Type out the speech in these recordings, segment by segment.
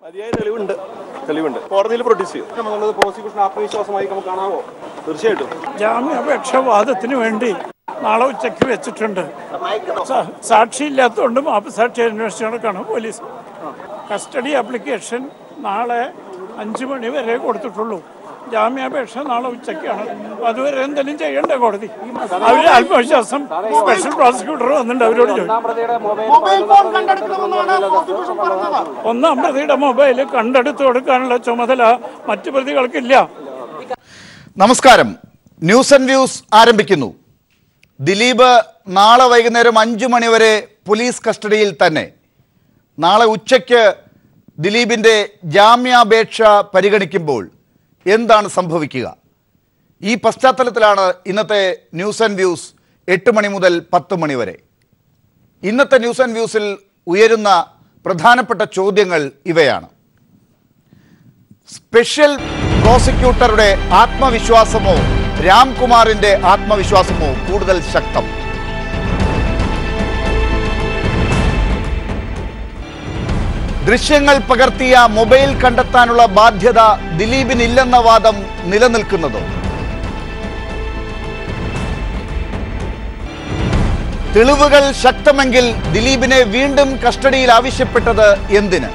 മതിയായ തെളിവുണ്ട് കോടതിയിൽ പ്രൊഡ്യൂസ് ചെയ്യും. പ്രോസിക്യൂഷൻ ആത്മവിശ്വാസമായി നമുക്ക് കാണാമോ? തീർച്ചയായിട്ടും. ജാമ്യാപേക്ഷ വാദത്തിന് വേണ്ടി നാളെ ഉച്ചയ്ക്ക് വെച്ചിട്ടുണ്ട്. സാക്ഷിയില്ലാത്തതുകൊണ്ട് മാപ്പുസാക്ഷി അന്വേഷിച്ച് നടക്കണം പോലീസ്. കസ്റ്റഡി ആപ്ലിക്കേഷൻ നാളെ 5 മണി വരെ കൊടുത്തിട്ടുള്ളൂ. ജാമ്യാപേക്ഷ നാളെ ഉച്ചയ്ക്കാണ്. അതുവരെ എന്തെങ്കിലും ചെയ്യണ്ടേ കോടതി? അവര് ആത്മവിശ്വാസം സ്പെഷ്യൽ പ്രോസിക്യൂട്ടർ വന്നിട്ടുണ്ട്, അവരോട് ചോദിച്ചു. ഒന്നാം പ്രതിയുടെ മൊബൈൽ കണ്ടെടുത്തു കൊടുക്കാനുള്ള ചുമതല മറ്റു പ്രതികൾക്കില്ല. നമസ്കാരം. ന്യൂസ് ആൻഡ് വ്യൂസ് ആരംഭിക്കുന്നു. ദിലീപ് നാളെ വൈകുന്നേരം 5 മണി വരെ പോലീസ് കസ്റ്റഡിയിൽ തന്നെ. നാളെ ഉച്ചയ്ക്ക് ദിലീപിൻ്റെ ജാമ്യാപേക്ഷ പരിഗണിക്കുമ്പോൾ എന്താണ് സംഭവിക്കുക? ഈ പശ്ചാത്തലത്തിലാണ് ഇന്നത്തെ ന്യൂസ് ആൻഡ് വ്യൂസ് 8 മണി മുതൽ 10 മണി വരെ. ഇന്നത്തെ ന്യൂസ് ആൻഡ് വ്യൂസിൽ ഉയരുന്ന പ്രധാനപ്പെട്ട ചോദ്യങ്ങൾ ഇവയാണ്. സ്പെഷ്യൽ പ്രോസിക്യൂട്ടറുടെ ആത്മവിശ്വാസമോ രാംകുമാറിന്റെ ആത്മവിശ്വാസമോ കൂടുതൽ ശക്തം? ദൃശ്യങ്ങൾ പകർത്തിയ മൊബൈൽ കണ്ടെത്താനുള്ള ബാധ്യത ദിലീപിനില്ലെന്ന വാദം നിലനിൽക്കുന്നതോ? തെളിവുകൾ ശക്തമെങ്കിൽ ദിലീപിനെ വീണ്ടും കസ്റ്റഡിയിൽ ആവശ്യപ്പെട്ടത് എന്തിന്?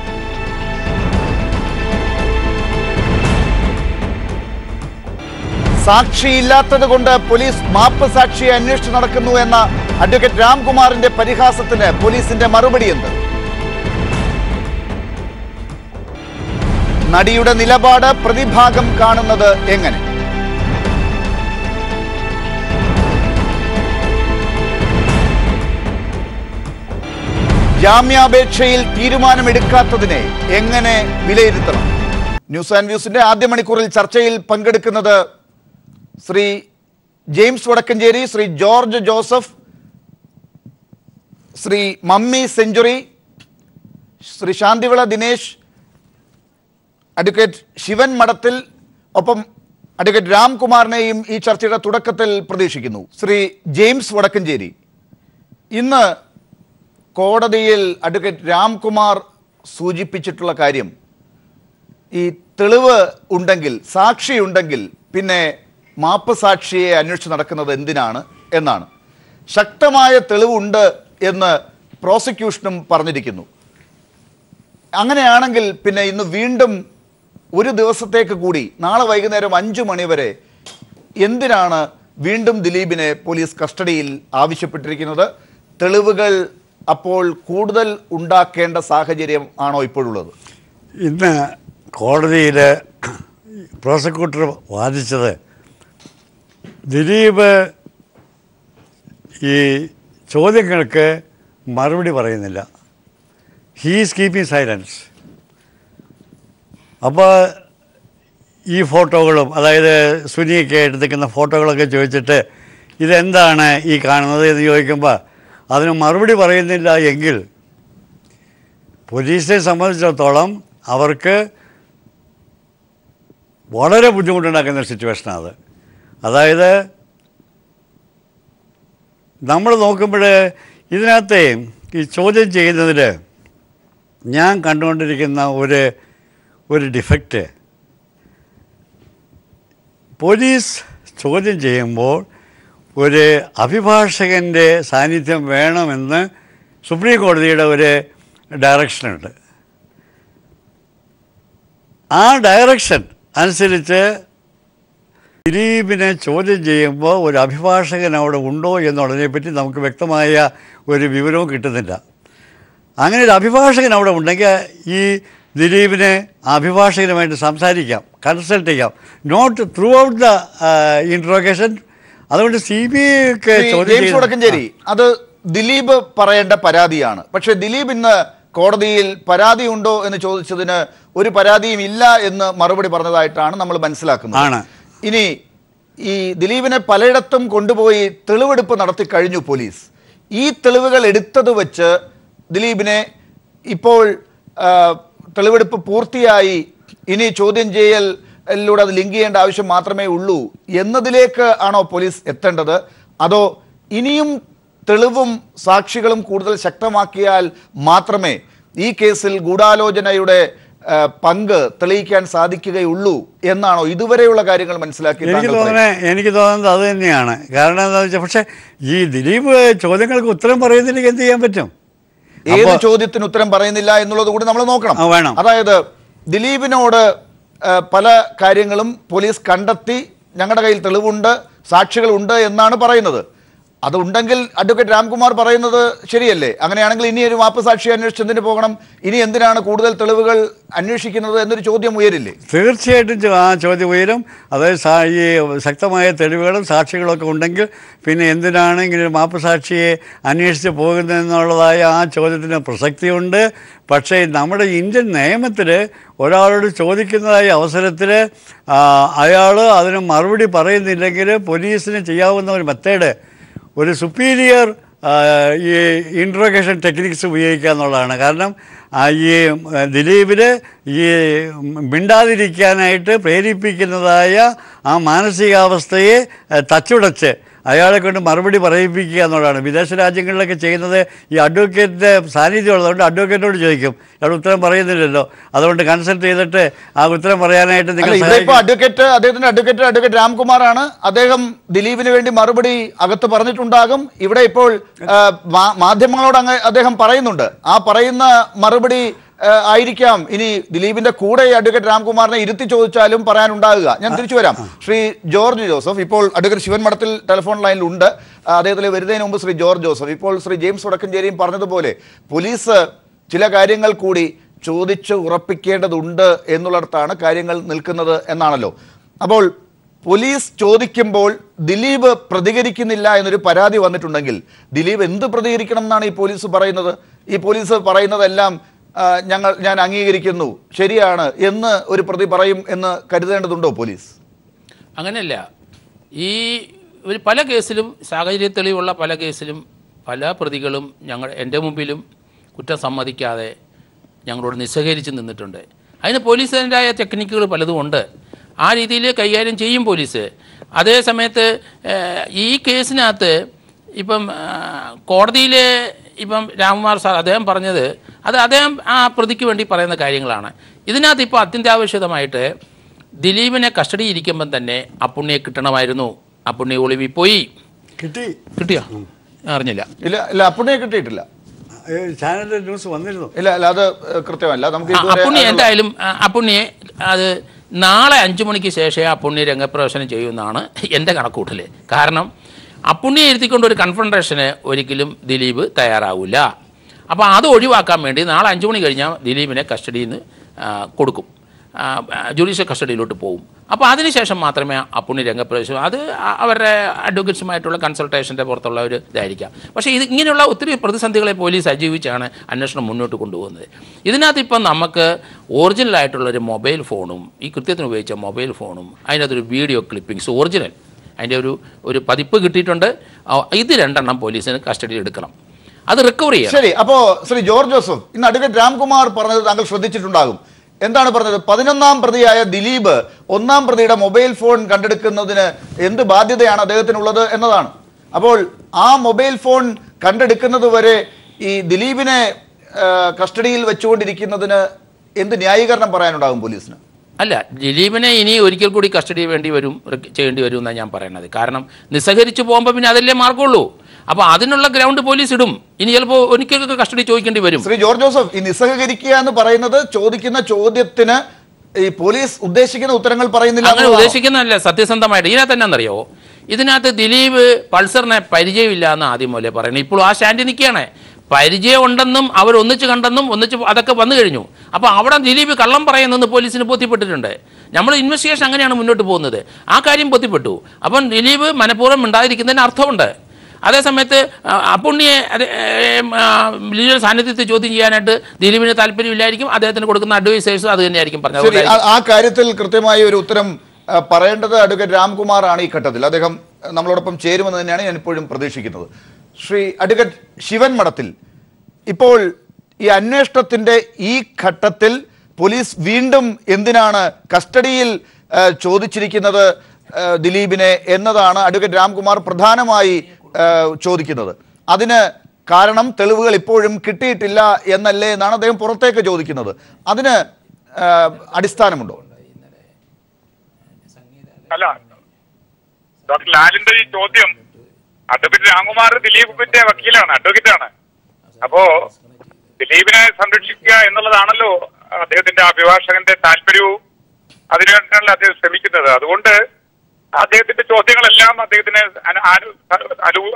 സാക്ഷിയില്ലാത്തത് കൊണ്ട് പോലീസ് മാപ്പ് സാക്ഷിയെ അന്വേഷിച്ച് നടക്കുന്നു എന്ന അഡ്വക്കേറ്റ് രാംകുമാറിന്റെ പരിഹാസത്തിന് പോലീസിന്റെ മറുപടി എന്ത്? നടിയുടെ നിലപാട് പ്രതിഭാഗം കാണുന്നത് എങ്ങനെ? ജാമ്യാപേക്ഷയിൽ തീരുമാനമെടുക്കാത്തതിനെ എങ്ങനെ വിലയിരുത്തണം? ന്യൂസ് ആൻഡ് വ്യൂസിന്റെ ആദ്യ മണിക്കൂറിൽ ചർച്ചയിൽ പങ്കെടുക്കുന്നത് Shri James Vadakkanchery, Shri George Joseph, Shri Mammi Century, Shri Santhivila Dinesh, advocate Sivan Madathil, ഒപ്പം അഡ്വക്കേറ്റ് രാംകുമാറിനെയും ഈ ചർച്ചയുടെ തുടക്കത്തിൽ പ്രതീക്ഷിക്കുന്നു. ശ്രീ ജെയിംസ് വടക്കഞ്ചേരി, ഇന്ന് കോടതിയിൽ അഡ്വക്കേറ്റ് രാംകുമാർ സൂചിപ്പിച്ചിട്ടുള്ള കാര്യം, ഈ തെളിവ് ഉണ്ടെങ്കിൽ, സാക്ഷിയുണ്ടെങ്കിൽ പിന്നെ മാപ്പ് സാക്ഷിയെ അന്വേഷിച്ച് നടക്കുന്നത് എന്തിനാണ് എന്നാണ്. ശക്തമായ തെളിവുണ്ട് എന്ന് പ്രോസിക്യൂഷനും പറഞ്ഞിരിക്കുന്നു. അങ്ങനെയാണെങ്കിൽ പിന്നെ ഇന്ന് വീണ്ടും ഒരു ദിവസത്തേക്ക് കൂടി, നാളെ വൈകുന്നേരം 5 മണി വരെ എന്തിനാണ് വീണ്ടും ദിലീപിനെ പോലീസ് കസ്റ്റഡിയിൽ ആവശ്യപ്പെട്ടിരിക്കുന്നത്? തെളിവുകൾ അപ്പോൾ കൂടുതൽ ഉണ്ടാക്കേണ്ട സാഹചര്യം ആണോ ഇപ്പോഴുള്ളത്? ഇന്ന് കോടതിയിൽ പ്രോസിക്യൂട്ടർ വാദിച്ചത് ദിലീപ് ഈ ചോദ്യങ്ങൾക്ക് മറുപടി പറയുന്നില്ല. He's keeping silence. അപ്പോൾ ഈ ഫോട്ടോകളും, അതായത് സുനിയൊക്കെ എടുത്തിരിക്കുന്ന ഫോട്ടോകളൊക്കെ ചോദിച്ചിട്ട് ഇതെന്താണ് ഈ കാണുന്നത് എന്ന് ചോദിക്കുമ്പോൾ അതിന് മറുപടി പറയുന്നില്ല എങ്കിൽ പോലീസിനെ സംബന്ധിച്ചിടത്തോളം അവർക്ക് വളരെ ബുദ്ധിമുട്ടുണ്ടാക്കുന്ന സിറ്റുവേഷനാണ് അത്. അതായത് നമ്മൾ നോക്കുമ്പോൾ ഇതിനകത്തെ ഈ ചോദ്യം ചെയ്യുന്നതിൽ ഞാൻ കണ്ടുകൊണ്ടിരിക്കുന്ന ഒരു ഡിഫക്റ്റ്, പോലീസ് ചോദ്യം ചെയ്യുമ്പോൾ ഒരു അഭിഭാഷകൻ്റെ സാന്നിധ്യം വേണമെന്ന് സുപ്രീം കോടതിയുടെ ഒരു ഡയറക്ഷനുണ്ട്. ആ ഡയറക്ഷൻ അനുസരിച്ച് ദിലീപിനെ ചോദ്യം ചെയ്യുമ്പോൾ ഒരു അഭിഭാഷകൻ അവിടെ ഉണ്ടോ എന്നുള്ളതിനെപ്പറ്റി നമുക്ക് വ്യക്തമായ ഒരു വിവരവും കിട്ടുന്നില്ല. അങ്ങനെ ഒരു അഭിഭാഷകൻ അവിടെ ഉണ്ടെങ്കിൽ ഈ ദിലീപിനെ അഭിഭാഷകനുമായിട്ട് സംസാരിക്കാം, കൺസൾട്ട് ചെയ്യാം, not throughout the interrogation. അതുകൊണ്ട് CBI വടക്കഞ്ചേരി, അത് ദിലീപ് പറയേണ്ട പരാതിയാണ്. പക്ഷെ ദിലീപ് ഇന്ന് കോടതിയിൽ പരാതി ഉണ്ടോ എന്ന് ചോദിച്ചതിന് ഒരു പരാതിയും ഇല്ല എന്ന് മറുപടി പറഞ്ഞതായിട്ടാണ് നമ്മൾ മനസ്സിലാക്കുന്നത്. ഇനി ഈ ദിലീപിനെ പലയിടത്തും കൊണ്ടുപോയി തെളിവെടുപ്പ് നടത്തി കഴിഞ്ഞു പോലീസ്. ഈ തെളിവുകൾ എടുത്തത് വെച്ച് ദിലീപിനെ ഇപ്പോൾ തെളിവെടുപ്പ് പൂർത്തിയായി, ഇനി ചോദ്യം ചെയ്യലിലൂടെ അത് ലിങ്ക് ചെയ്യേണ്ട ആവശ്യം മാത്രമേ ഉള്ളൂ എന്നതിലേക്ക് ആണോ പോലീസ് എത്തേണ്ടത്? അതോ ഇനിയും തെളിവും സാക്ഷികളും കൂടുതൽ ശക്തമാക്കിയാൽ മാത്രമേ ഈ കേസിൽ ഗൂഢാലോചനയുടെ പങ്ക് തെളിയിക്കാൻ സാധിക്കുകയുള്ളൂ എന്നാണോ ഇതുവരെയുള്ള കാര്യങ്ങൾ മനസ്സിലാക്കി? എനിക്ക് തോന്നുന്നത് അത് തന്നെയാണ്. കാരണം എന്താണെന്ന് വെച്ചാൽ, പക്ഷേ ഈ ദിലീപ് ചോദ്യങ്ങൾക്ക് ഉത്തരം പറയുന്നില്ലെങ്കിൽ എന്ത് ചെയ്യാൻ പറ്റും? ഏത് ചോദ്യത്തിന് ഉത്തരം പറയുന്നില്ല എന്നുള്ളത് കൂടി നമ്മൾ നോക്കണം. വേണം. അതായത് ദിലീപിനോട് പല കാര്യങ്ങളും പോലീസ് കണ്ടെത്തി, ഞങ്ങളുടെ കയ്യിൽ തെളിവുണ്ട്, സാക്ഷികളുണ്ട് എന്നാണ് പറയുന്നത്. അതുണ്ടെങ്കിൽ അഡ്വക്കേറ്റ് രാംകുമാർ പറയുന്നത് ശരിയല്ലേ? അങ്ങനെയാണെങ്കിൽ ഇനി ഒരു മാപ്പ് സാക്ഷി അന്വേഷിച്ച് എന്തിനു പോകണം? ഇനി എന്തിനാണ് കൂടുതൽ തെളിവുകൾ അന്വേഷിക്കുന്നത് എന്നൊരു ചോദ്യം ഉയരില്ലേ? തീർച്ചയായിട്ടും ആ ചോദ്യം ഉയരും. അതായത് ഈ ശക്തമായ തെളിവുകളും സാക്ഷികളൊക്കെ ഉണ്ടെങ്കിൽ പിന്നെ എന്തിനാണ് ഇങ്ങനെ ഒരു മാപ്പ് സാക്ഷിയെ അന്വേഷിച്ച് പോകുന്നതെന്നുള്ളതായ ആ ചോദ്യത്തിന് പ്രസക്തിയുണ്ട്. പക്ഷേ നമ്മുടെ ഇന്ത്യൻ നിയമത്തിൽ ഒരാളോട് ചോദിക്കുന്നതായ അവസരത്തിൽ അയാൾ അതിന് മറുപടി പറയുന്നില്ലെങ്കിൽ പോലീസിന് ചെയ്യാവുന്ന ഒരു മെത്തേഡ്, ഒരു സുപ്പീരിയർ ഈ ഇൻട്രോഗേഷൻ ടെക്നിക്സ് ഉപയോഗിക്കുക എന്നുള്ളതാണ്. കാരണം ഈ ദിലീപിന് ഈ മിണ്ടാതിരിക്കാനായിട്ട് പ്രേരിപ്പിക്കുന്നതായ ആ മാനസികാവസ്ഥയെ തച്ചുടച്ച് അയാളെ കൊണ്ട് മറുപടി പറയിപ്പിക്കുക എന്നുള്ളതാണ്. വിദേശ രാജ്യങ്ങളിലൊക്കെ ചെയ്യുന്നത് ഈ അഡ്വക്കേറ്റിൻ്റെ സാന്നിധ്യം ഉള്ളതുകൊണ്ട് അഡ്വക്കേറ്റോട് ചോദിക്കും, ഇയാൾ ഉത്തരം പറയുന്നില്ലല്ലോ, അതുകൊണ്ട് കൺസൾട്ട് ചെയ്തിട്ട് ആ ഉത്തരം പറയാനായിട്ട് അഡ്വക്കേറ്റ് രാംകുമാറാണ്. അദ്ദേഹം ദിലീപിന് വേണ്ടി മറുപടി അകത്ത് പറഞ്ഞിട്ടുണ്ടാകും. ഇവിടെ ഇപ്പോൾ മാധ്യമങ്ങളോട് അദ്ദേഹം പറയുന്നുണ്ട്. ആ പറയുന്ന മറുപടി ആയിരിക്കാം ഇനി ദിലീപിന്റെ കൂടെ അഡ്വക്കേറ്റ് രാംകുമാറിനെ ഇരുത്തി ചോദിച്ചാലും പറയാനുണ്ടാകുക. ഞാൻ തിരിച്ചു വരാം. ശ്രീ ജോർജ് ജോസഫ്, ഇപ്പോൾ അഡ്വക്കേറ്റ് ശിവൻ മഠത്തിൽ ടെലിഫോൺ ലൈനിലുണ്ട്. അദ്ദേഹത്തിൽ വരുന്നതിന് മുമ്പ് ശ്രീ ജോർജ് ജോസഫ്, ഇപ്പോൾ ശ്രീ ജെയിംസ് വടക്കഞ്ചേരിയും പറഞ്ഞതുപോലെ പോലീസ് ചില കാര്യങ്ങൾ കൂടി ചോദിച്ച് ഉറപ്പിക്കേണ്ടതുണ്ട് എന്നുള്ളിടത്താണ് കാര്യങ്ങൾ നിൽക്കുന്നത് എന്നാണല്ലോ. അപ്പോൾ പോലീസ് ചോദിക്കുമ്പോൾ ദിലീപ് പ്രതികരിക്കുന്നില്ല എന്നൊരു പരാതി വന്നിട്ടുണ്ടെങ്കിൽ ദിലീപ് എന്ത് പ്രതികരിക്കണം എന്നാണ് ഈ പോലീസ് പറയുന്നത്? ഈ പോലീസ് പറയുന്നതെല്ലാം ഞാൻ അംഗീകരിക്കുന്നു, ശരിയാണ് എന്ന് ഒരു പ്രതി പറയും എന്ന് കരുതേണ്ടതുണ്ടോ പോലീസ്? അങ്ങനെയല്ല. ഈ ഒരു പല കേസിലും സാഹചര്യ തെളിവുള്ള പല കേസിലും പല പ്രതികളും എൻ്റെ മുമ്പിലും കുറ്റം സമ്മതിക്കാതെ ഞങ്ങളോട് നിസ്സഹകരിച്ച് നിന്നിട്ടുണ്ട്. അതിന് പോലീസിൻ്റെതായ ടെക്നിക്കുകൾ പലതും ഉണ്ട്. ആ രീതിയിൽ കൈകാര്യം ചെയ്യും പോലീസ്. അതേ സമയത്ത് ഈ കേസിനകത്ത് ഇപ്പം കോടതിയിൽ ഇപ്പം രാംകുമാർ സാർ അദ്ദേഹം പറഞ്ഞത് അദ്ദേഹം ആ പ്രതിക്ക് വേണ്ടി പറയുന്ന കാര്യങ്ങളാണ്. ഇതിനകത്ത് ഇപ്പോൾ അത്യന്താപേക്ഷിതമായിട്ട് ദിലീപിനെ കസ്റ്റഡിയിൽ ഇരിക്കുമ്പം തന്നെ അപ്പുണ്ണിയെ കിട്ടണമായിരുന്നു. അപ്പുണ്ണി ഒളിവിൽ പോയി. കിട്ടിയോ? അറിഞ്ഞില്ല. ഇല്ല, അപ്പുണ്ണിയെ കിട്ടിയിട്ടില്ല. ചാനലിൽ ന്യൂസ് വന്നിരുന്നു. ഇല്ല, അത് കൃത്യമല്ല. നമുക്ക് അപ്പുണ്ണി എന്തായാലും അപ്പുണ്ണിയെ അത് നാളെ 5 മണിക്ക് ശേഷമേ അപ്പുണ്ണി രംഗപ്രവേശനം ചെയ്യുമെന്നാണ് എൻ്റെ കണക്കൂട്ടൽ. കാരണം അപ്പുണ്ണിയെ ഇരുത്തിക്കൊണ്ട് ഒരു കൺഫ്രണ്ടേഷന് ഒരിക്കലും ദിലീപ് തയ്യാറാവില്ല. അപ്പോൾ അത് ഒഴിവാക്കാൻ വേണ്ടി നാളെ 5 മണി കഴിഞ്ഞാൽ ദിലീപിനെ കസ്റ്റഡിയിൽ നിന്ന് കൊടുക്കും, ജുഡീഷ്യൽ കസ്റ്റഡിയിലോട്ട് പോകും. അപ്പോൾ അതിനുശേഷം മാത്രമേ അപ്പുണ്ണി രംഗപ്രവേശം, അത് അവരുടെ അഡ്വക്കേറ്റ്സുമായിട്ടുള്ള കൺസൾട്ടേഷൻ്റെ പുറത്തുള്ള ഒരു ഇതായിരിക്കാം. പക്ഷേ ഇങ്ങനെയുള്ള ഒത്തിരി പ്രതിസന്ധികളെ പോലീസ് അതിജീവിച്ചാണ് അന്വേഷണം മുന്നോട്ട് കൊണ്ടുപോകുന്നത്. ഇതിനകത്ത് ഇപ്പം നമുക്ക് ഒറിജിനലായിട്ടുള്ളൊരു മൊബൈൽ ഫോണും ഈ കൃത്യത്തിന് ഉപയോഗിച്ച മൊബൈൽ ഫോണും അതിനകത്തൊരു വീഡിയോ ക്ലിപ്പിങ്സ് ഒറിജിനൽ അതിൻ്റെ ഒരു പതിപ്പ് കിട്ടിയിട്ടുണ്ട്. ഇത് 2 എണ്ണം പോലീസിന് കസ്റ്റഡിയിൽ എടുക്കണം, അത് റിക്കവർ ചെയ്യാം. ശരി. അപ്പോൾ ശ്രീ ജോർജ് ജോസഫ്, ഇന്ന് അഡ്വക്കേറ്റ് രാംകുമാർ പറഞ്ഞത് താങ്കൾ ശ്രദ്ധിച്ചിട്ടുണ്ടാകും. എന്താണ് പറഞ്ഞത്? 11ാം പ്രതിയായ ദിലീപ് 1ാം പ്രതിയുടെ മൊബൈൽ ഫോൺ കണ്ടെടുക്കുന്നതിന് എന്ത് ബാധ്യതയാണ് അദ്ദേഹത്തിനുള്ളത് എന്നതാണ്. അപ്പോൾ ആ മൊബൈൽ ഫോൺ കണ്ടെടുക്കുന്നത് വരെ ഈ ദിലീപിനെ കസ്റ്റഡിയിൽ വെച്ചുകൊണ്ടിരിക്കുന്നതിന് എന്ത് ന്യായീകരണം പറയാനുണ്ടാകും പോലീസിന്? അല്ല, ദിലീപിനെ ഇനി ഒരിക്കൽ കൂടി കസ്റ്റഡി ചെയ്യേണ്ടി വരും എന്നാണ് ഞാൻ പറയുന്നത്. കാരണം നിസ്സഹരിച്ച് പോകുമ്പോൾ പിന്നെ അതല്ലേ മാർഗമുള്ളൂ. അപ്പോൾ അതിനുള്ള ഗ്രൗണ്ട് പോലീസ് ഇടും. ഇനി ചിലപ്പോൾ ഒരിക്കലൊക്കെ കസ്റ്റഡി ചോദിക്കേണ്ടി വരും. ശ്രീ ജോർജ് ജോസഫ്, ഈ നിസ്സഹകരിക്കുക എന്ന് പറയുന്നത് ചോദിക്കുന്ന ചോദ്യത്തിന് ഈ പോലീസ് ഉദ്ദേശിക്കുന്ന ഉത്തരങ്ങൾ പറയുന്നില്ല. അങ്ങനെ ഉദ്ദേശിക്കുന്നതല്ല, സത്യസന്ധമായിട്ട്. ഇതിനകത്ത് എന്നാണെന്നറിയോ, ഇതിനകത്ത് ദിലീപ് പൾസറിനെ പരിചയമില്ല എന്ന് ആദ്യം പോലെ പറയണം. ഇപ്പോഴും ആ സ്റ്റാൻഡിൽ നിൽക്കുകയാണ്. പരിചയം ഉണ്ടെന്നും അവർ ഒന്നിച്ച് കണ്ടെന്നും അതൊക്കെ വന്നു കഴിഞ്ഞു. അപ്പോൾ അവിടെ ദിലീപ് കള്ളം പറയുന്നെന്ന് പോലീസിന് ബോധ്യപ്പെട്ടിട്ടുണ്ട്. നമ്മൾ ഇൻവെസ്റ്റിഗേഷൻ അങ്ങനെയാണ് മുന്നോട്ട് പോകുന്നത്. ആ കാര്യം ബോധ്യപ്പെട്ടു. അപ്പം ദിലീപ് മനഃപൂർവ്വം ഉണ്ടായിരിക്കുന്നതിന് അർത്ഥമുണ്ട്. അതേസമയത്ത് അപ്പുണ്ണിയെ ലീഗൽ സാന്നിധ്യത്തിൽ ചോദ്യം ചെയ്യാനായിട്ട് ദിലീപിന് താല്പര്യമില്ലായിരിക്കും. അദ്ദേഹത്തിന് കൊടുക്കുന്ന അഡ്വൈസേഴ്സ് അത് തന്നെയായിരിക്കും പറഞ്ഞത്. ആ കാര്യത്തിൽ കൃത്യമായ ഒരു ഉത്തരം പറയേണ്ടത് അഡ്വക്കേറ്റ് രാംകുമാറാണ് ഈ ഘട്ടത്തിൽ. അദ്ദേഹം നമ്മളോടൊപ്പം ചേരുമെന്ന് തന്നെയാണ് ഞാൻ ഇപ്പോഴും പ്രതീക്ഷിക്കുന്നത്. ശ്രീ അഡ്വക്കേറ്റ് ശിവൻ മഠത്തിൽ, ഇപ്പോൾ ഈ അന്വേഷണത്തിന്റെ ഈ ഘട്ടത്തിൽ പോലീസ് വീണ്ടും എന്തിനാണ് കസ്റ്റഡിയിൽ ചോദിച്ചിരിക്കുന്നത് ദിലീപിനെ എന്നതാണ് അഡ്വക്കേറ്റ് രാംകുമാർ പ്രധാനമായി ചോദിക്കുന്നത്. അതിന് കാരണം തെളിവുകൾ ഇപ്പോഴും കിട്ടിയിട്ടില്ല എന്നല്ലേ എന്നാണ് അദ്ദേഹം പുറത്തേക്ക് ചോദിക്കുന്നത്. അതിന് അടിസ്ഥാനമുണ്ടോ? അല്ല, ഡോക്ടർ ലാലിന്റെ ഈ ചോദ്യം അഡ്വക്കേറ്റ് രാംകുമാർ ദിലീപിന്റെ വക്കീലാണ്, അഡ്വക്കേറ്റാണ്. അപ്പോ ദിലീപിനെ സംരക്ഷിക്കുക എന്നുള്ളതാണല്ലോ അദ്ദേഹത്തിന്റെ അഭിഭാഷകന്റെ താല്പര്യവും, അതിനുവേണ്ടിയാണല്ലോ അദ്ദേഹം ശ്രമിക്കുന്നത്. അതുകൊണ്ട് അദ്ദേഹത്തിന്റെ ചോദ്യങ്ങളെല്ലാം അദ്ദേഹത്തിന്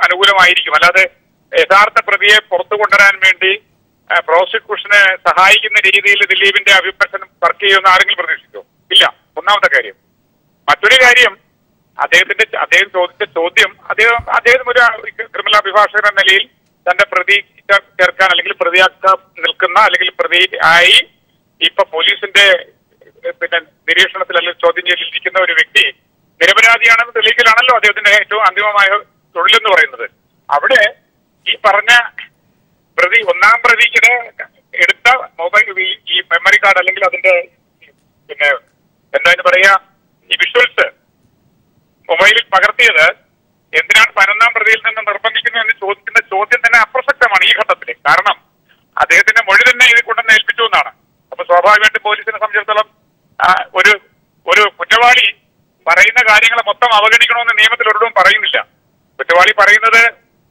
അനുകൂലമായിരിക്കും. അല്ലാതെ യഥാർത്ഥ പ്രതിയെ പുറത്തു കൊണ്ടുവരാൻ വേണ്ടി പ്രോസിക്യൂഷനെ സഹായിക്കുന്ന രീതിയിൽ ദിലീപിന്റെ അഭിഭാഷകൻ വർക്ക് ചെയ്യുമെന്ന് ആരെങ്കിലും പ്രതീക്ഷിച്ചോ? ഇല്ല. ഒന്നാമത്തെ കാര്യം. മറ്റൊരു കാര്യം, അദ്ദേഹം ചോദിച്ച ചോദ്യം, അദ്ദേഹം ഒരു ക്രിമിനൽ അഭിഭാഷകൻ എന്ന നിലയിൽ തന്റെ പ്രതി ചേർക്കാൻ അല്ലെങ്കിൽ പ്രതിയാക്കാൻ നിൽക്കുന്ന അല്ലെങ്കിൽ പ്രതി ആയി ഇപ്പൊ പോലീസിന്റെ നിരീക്ഷണത്തിൽ അല്ലെങ്കിൽ ചോദ്യം ചെയ്തിരിക്കുന്ന ഒരു വ്യക്തി നിരപരാധിയാണെന്ന് തെളിയിക്കലാണല്ലോ അദ്ദേഹത്തിന്റെ ഏറ്റവും അന്തിമമായ തൊഴിലെന്ന് പറയുന്നത്. അവിടെ ഈ പറഞ്ഞ പ്രതി, ഒന്നാം പ്രതിക്ക് എടുത്ത മൊബൈൽ, ഈ മെമ്മറി കാർഡ് അല്ലെങ്കിൽ അതിന്റെ എന്താ പറയാ, ഈ വിഷ്വൽസ് മൊബൈലിൽ പകർത്തിയത് എന്തിനാണ് 11ാം പ്രതിയിൽ നിന്ന് നിർബന്ധിക്കുന്നത് എന്ന് ചോദിക്കുന്ന ചോദ്യം തന്നെ അപ്രസക്തമാണ് ഈ ഘട്ടത്തിൽ. കാരണം അദ്ദേഹത്തിന്റെ മൊഴി തന്നെ ഇത് കൊണ്ടുവന്ന് ഏൽപ്പിച്ചു എന്നാണ്. അപ്പൊ സ്വാഭാവികമായിട്ടും പോലീസിനെ സംബന്ധിച്ചിടത്തോളം ഒരു കുറ്റവാളി പറയുന്ന കാര്യങ്ങളെ മൊത്തം അവഗണിക്കണമെന്ന് നിയമത്തിൽ ഒരിടവും പറയുന്നില്ല. കുറ്റവാളി പറയുന്നത്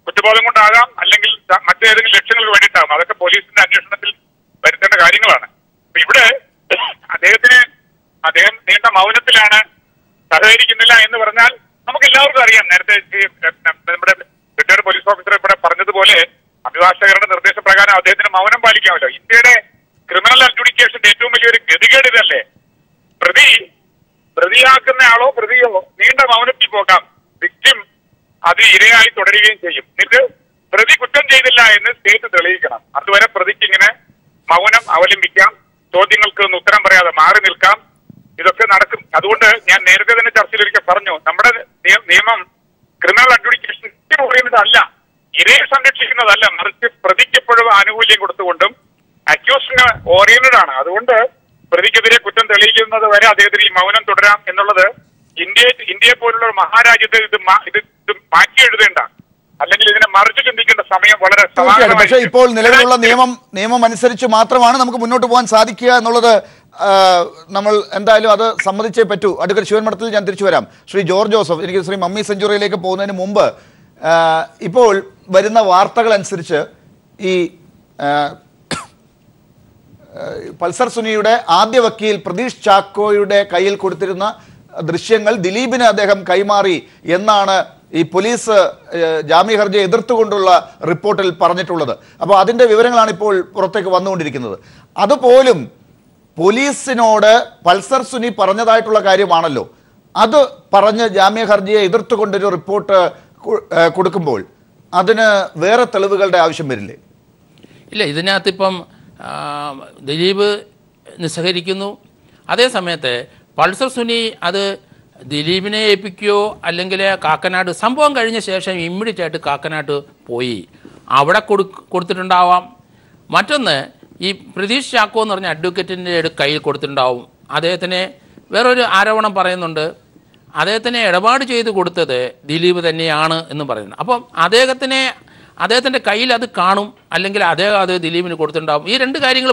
കുറ്റബോധം കൊണ്ടാകാം, അല്ലെങ്കിൽ മറ്റേതെങ്കിലും ലക്ഷ്യങ്ങൾക്ക് വേണ്ടിയിട്ടാകും. അതൊക്കെ പോലീസിന്റെ അന്വേഷണത്തിൽ വരുത്തേണ്ട കാര്യങ്ങളാണ്. അപ്പൊ ഇവിടെ അദ്ദേഹം നീണ്ട മൗനത്തിലാണ്, സഹകരിക്കുന്നില്ല എന്ന് പറഞ്ഞാൽ നമുക്ക് എല്ലാവർക്കും അറിയാം. നേരത്തെ നമ്മുടെ റിട്ടയർഡ് പോലീസ് ഓഫീസർ ഇവിടെ പറഞ്ഞതുപോലെ അഭിഭാഷകരുടെ നിർദ്ദേശപ്രകാരം അദ്ദേഹത്തിന് മൗനം പാലിക്കാമല്ലോ. ഇന്ത്യയുടെ ക്രിമിനൽ അഡ്ജുഡിക്കേഷന്റെ ഏറ്റവും വലിയൊരു ഗതികേട് ഇതല്ലേ? പ്രതിയാക്കുന്ന ആളോ പ്രതിയോ നീണ്ട മൗനത്തിൽ പോകാം, വിക്ടിം അത് ഇരയായി തുടരുകയും ചെയ്യും. എന്നിട്ട് പ്രതി കുറ്റം ചെയ്തില്ല എന്ന് സ്റ്റേറ്റ് തെളിയിക്കണം. അതുവരെ പ്രതിക്ക് ഇങ്ങനെ മൗനം അവലംബിക്കാം, ചോദ്യങ്ങൾക്ക് ഉത്തരം പറയാതെ മാറി നിൽക്കാം. ഇതൊക്കെ നടക്കും. അതുകൊണ്ട് ഞാൻ നേരത്തെ തന്നെ ചർച്ചയിൽ ഒരിക്കൽ പറഞ്ഞു, നമ്മുടെ നിയമം ക്രിമിനൽ അഡ്ജുഡിക്കേഷൻ ഓറിയന്റഡ്, ഇരയെ സംരക്ഷിക്കുന്നതല്ല, മറിച്ച് പ്രതിക്കെപ്പോഴും ആനുകൂല്യം കൊടുത്തുകൊണ്ടും അക്യൂസിന് ഓറിയന്റഡ് ആണ്. അതുകൊണ്ട് പ്രതിക്കെതിരെ കുറ്റം തെളിയിക്കുന്നത് വരെ അദ്ദേഹത്തിന് ഈ മൗനം തുടരാം എന്നുള്ളത് ഇന്ത്യയെ പോലുള്ള ഒരു മഹാരാജ്യത്ത് ഇത് മാറ്റി എഴുതേണ്ട, അല്ലെങ്കിൽ ഇതിനെ മറിച്ച് ചിന്തിക്കേണ്ട സമയം വളരെ. പക്ഷേ ഇപ്പോൾ നിലവിലുള്ള നിയമം അനുസരിച്ച് മാത്രമാണ് നമുക്ക് മുന്നോട്ട് പോകാൻ സാധിക്കുക എന്നുള്ളത് നമ്മൾ എന്തായാലും അത് സമ്മതിച്ചേ പറ്റൂ. അഡ്വക്കേറ്റ് ശിവൻമഠത്തിൽ ഞാൻ തിരിച്ചു വരാം. ശ്രീ ജോർജ് ജോസഫ്, എനിക്ക് ശ്രീ മമ്മി സെഞ്ചുറിയിലേക്ക് പോകുന്നതിന് മുമ്പ് ഇപ്പോൾ വരുന്ന വാർത്തകൾ അനുസരിച്ച് ഈ പൾസർ സുനിയുടെ ആദ്യ വക്കീൽ പ്രതീഷ് ചാക്കോയുടെ കയ്യിൽ കൊടുത്തിരുന്ന ദൃശ്യങ്ങൾ ദിലീപിന് അദ്ദേഹം കൈമാറി എന്നാണ് ഈ പോലീസ് ജാമ്യ ഹർജിയെ എതിർത്തുകൊണ്ടുള്ള റിപ്പോർട്ടിൽ പറഞ്ഞിട്ടുള്ളത്. അപ്പോൾ അതിൻ്റെ വിവരങ്ങളാണ് ഇപ്പോൾ പുറത്തേക്ക് വന്നുകൊണ്ടിരിക്കുന്നത്. അതുപോലും പോലീസിനോട് പൾസർ സുനി പറഞ്ഞതായിട്ടുള്ള കാര്യമാണല്ലോ. അത് പറഞ്ഞ് ജാമ്യ ഹർജിയെ എതിർത്തുകൊണ്ടൊരു റിപ്പോർട്ട് കൊടുക്കുമ്പോൾ അതിന് വേറെ തെളിവുകളുടെ ആവശ്യം വരില്ലേ? ഇല്ല, ഇതിനകത്തിപ്പം ദിലീപ് നിസ്സഹരിക്കുന്നു. അതേ സമയത്ത് പൾസർ സുനി അത് ദിലീപിനെ ഏൽപ്പിക്കുകയോ അല്ലെങ്കിൽ കാക്കനാട് സംഭവം കഴിഞ്ഞ ശേഷം ഇമ്മീഡിയറ്റ് ആയിട്ട് കാക്കനാട് പോയി അവിടെ കൊടുത്തിട്ടുണ്ടാവാം. മറ്റൊന്ന്, ഈ പ്രതീഷ് ചാക്കോ എന്ന് പറഞ്ഞ അഡ്വക്കേറ്റിൻ്റെ കയ്യിൽ കൊടുത്തിട്ടുണ്ടാവും. അദ്ദേഹത്തിന് വേറൊരു ആരോപണം പറയുന്നുണ്ട്, അദ്ദേഹത്തിനെ ഇടപാട് ചെയ്ത് കൊടുത്തത് ദിലീപ് തന്നെയാണ് എന്ന് പറയുന്നത്. അപ്പം അദ്ദേഹത്തിൻ്റെ കയ്യിൽ അത് കാണും, അല്ലെങ്കിൽ അദ്ദേഹം അത് ദിലീപിന് കൊടുത്തിട്ടുണ്ടാവും. ഈ രണ്ട് കാര്യങ്ങൾ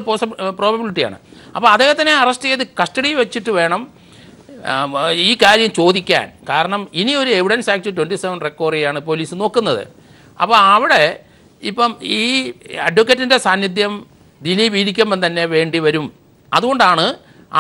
പ്രോബബിലിറ്റിയാണ്. അപ്പോൾ അദ്ദേഹത്തിനെ അറസ്റ്റ് ചെയ്ത് കസ്റ്റഡി വെച്ചിട്ട് വേണം ഈ കാര്യം ചോദിക്കാൻ. കാരണം ഇനി ഒരു എവിഡൻസ് ആക്ട് 27 റെക്കോർ ചെയ്യാണ് പോലീസ് നോക്കുന്നത്. അപ്പോൾ അവിടെ ഇപ്പം ഈ അഡ്വക്കേറ്റിൻ്റെ സാന്നിധ്യം ദിലീപ് ഇരിക്കുമ്പം തന്നെ വേണ്ടി വരും. അതുകൊണ്ടാണ്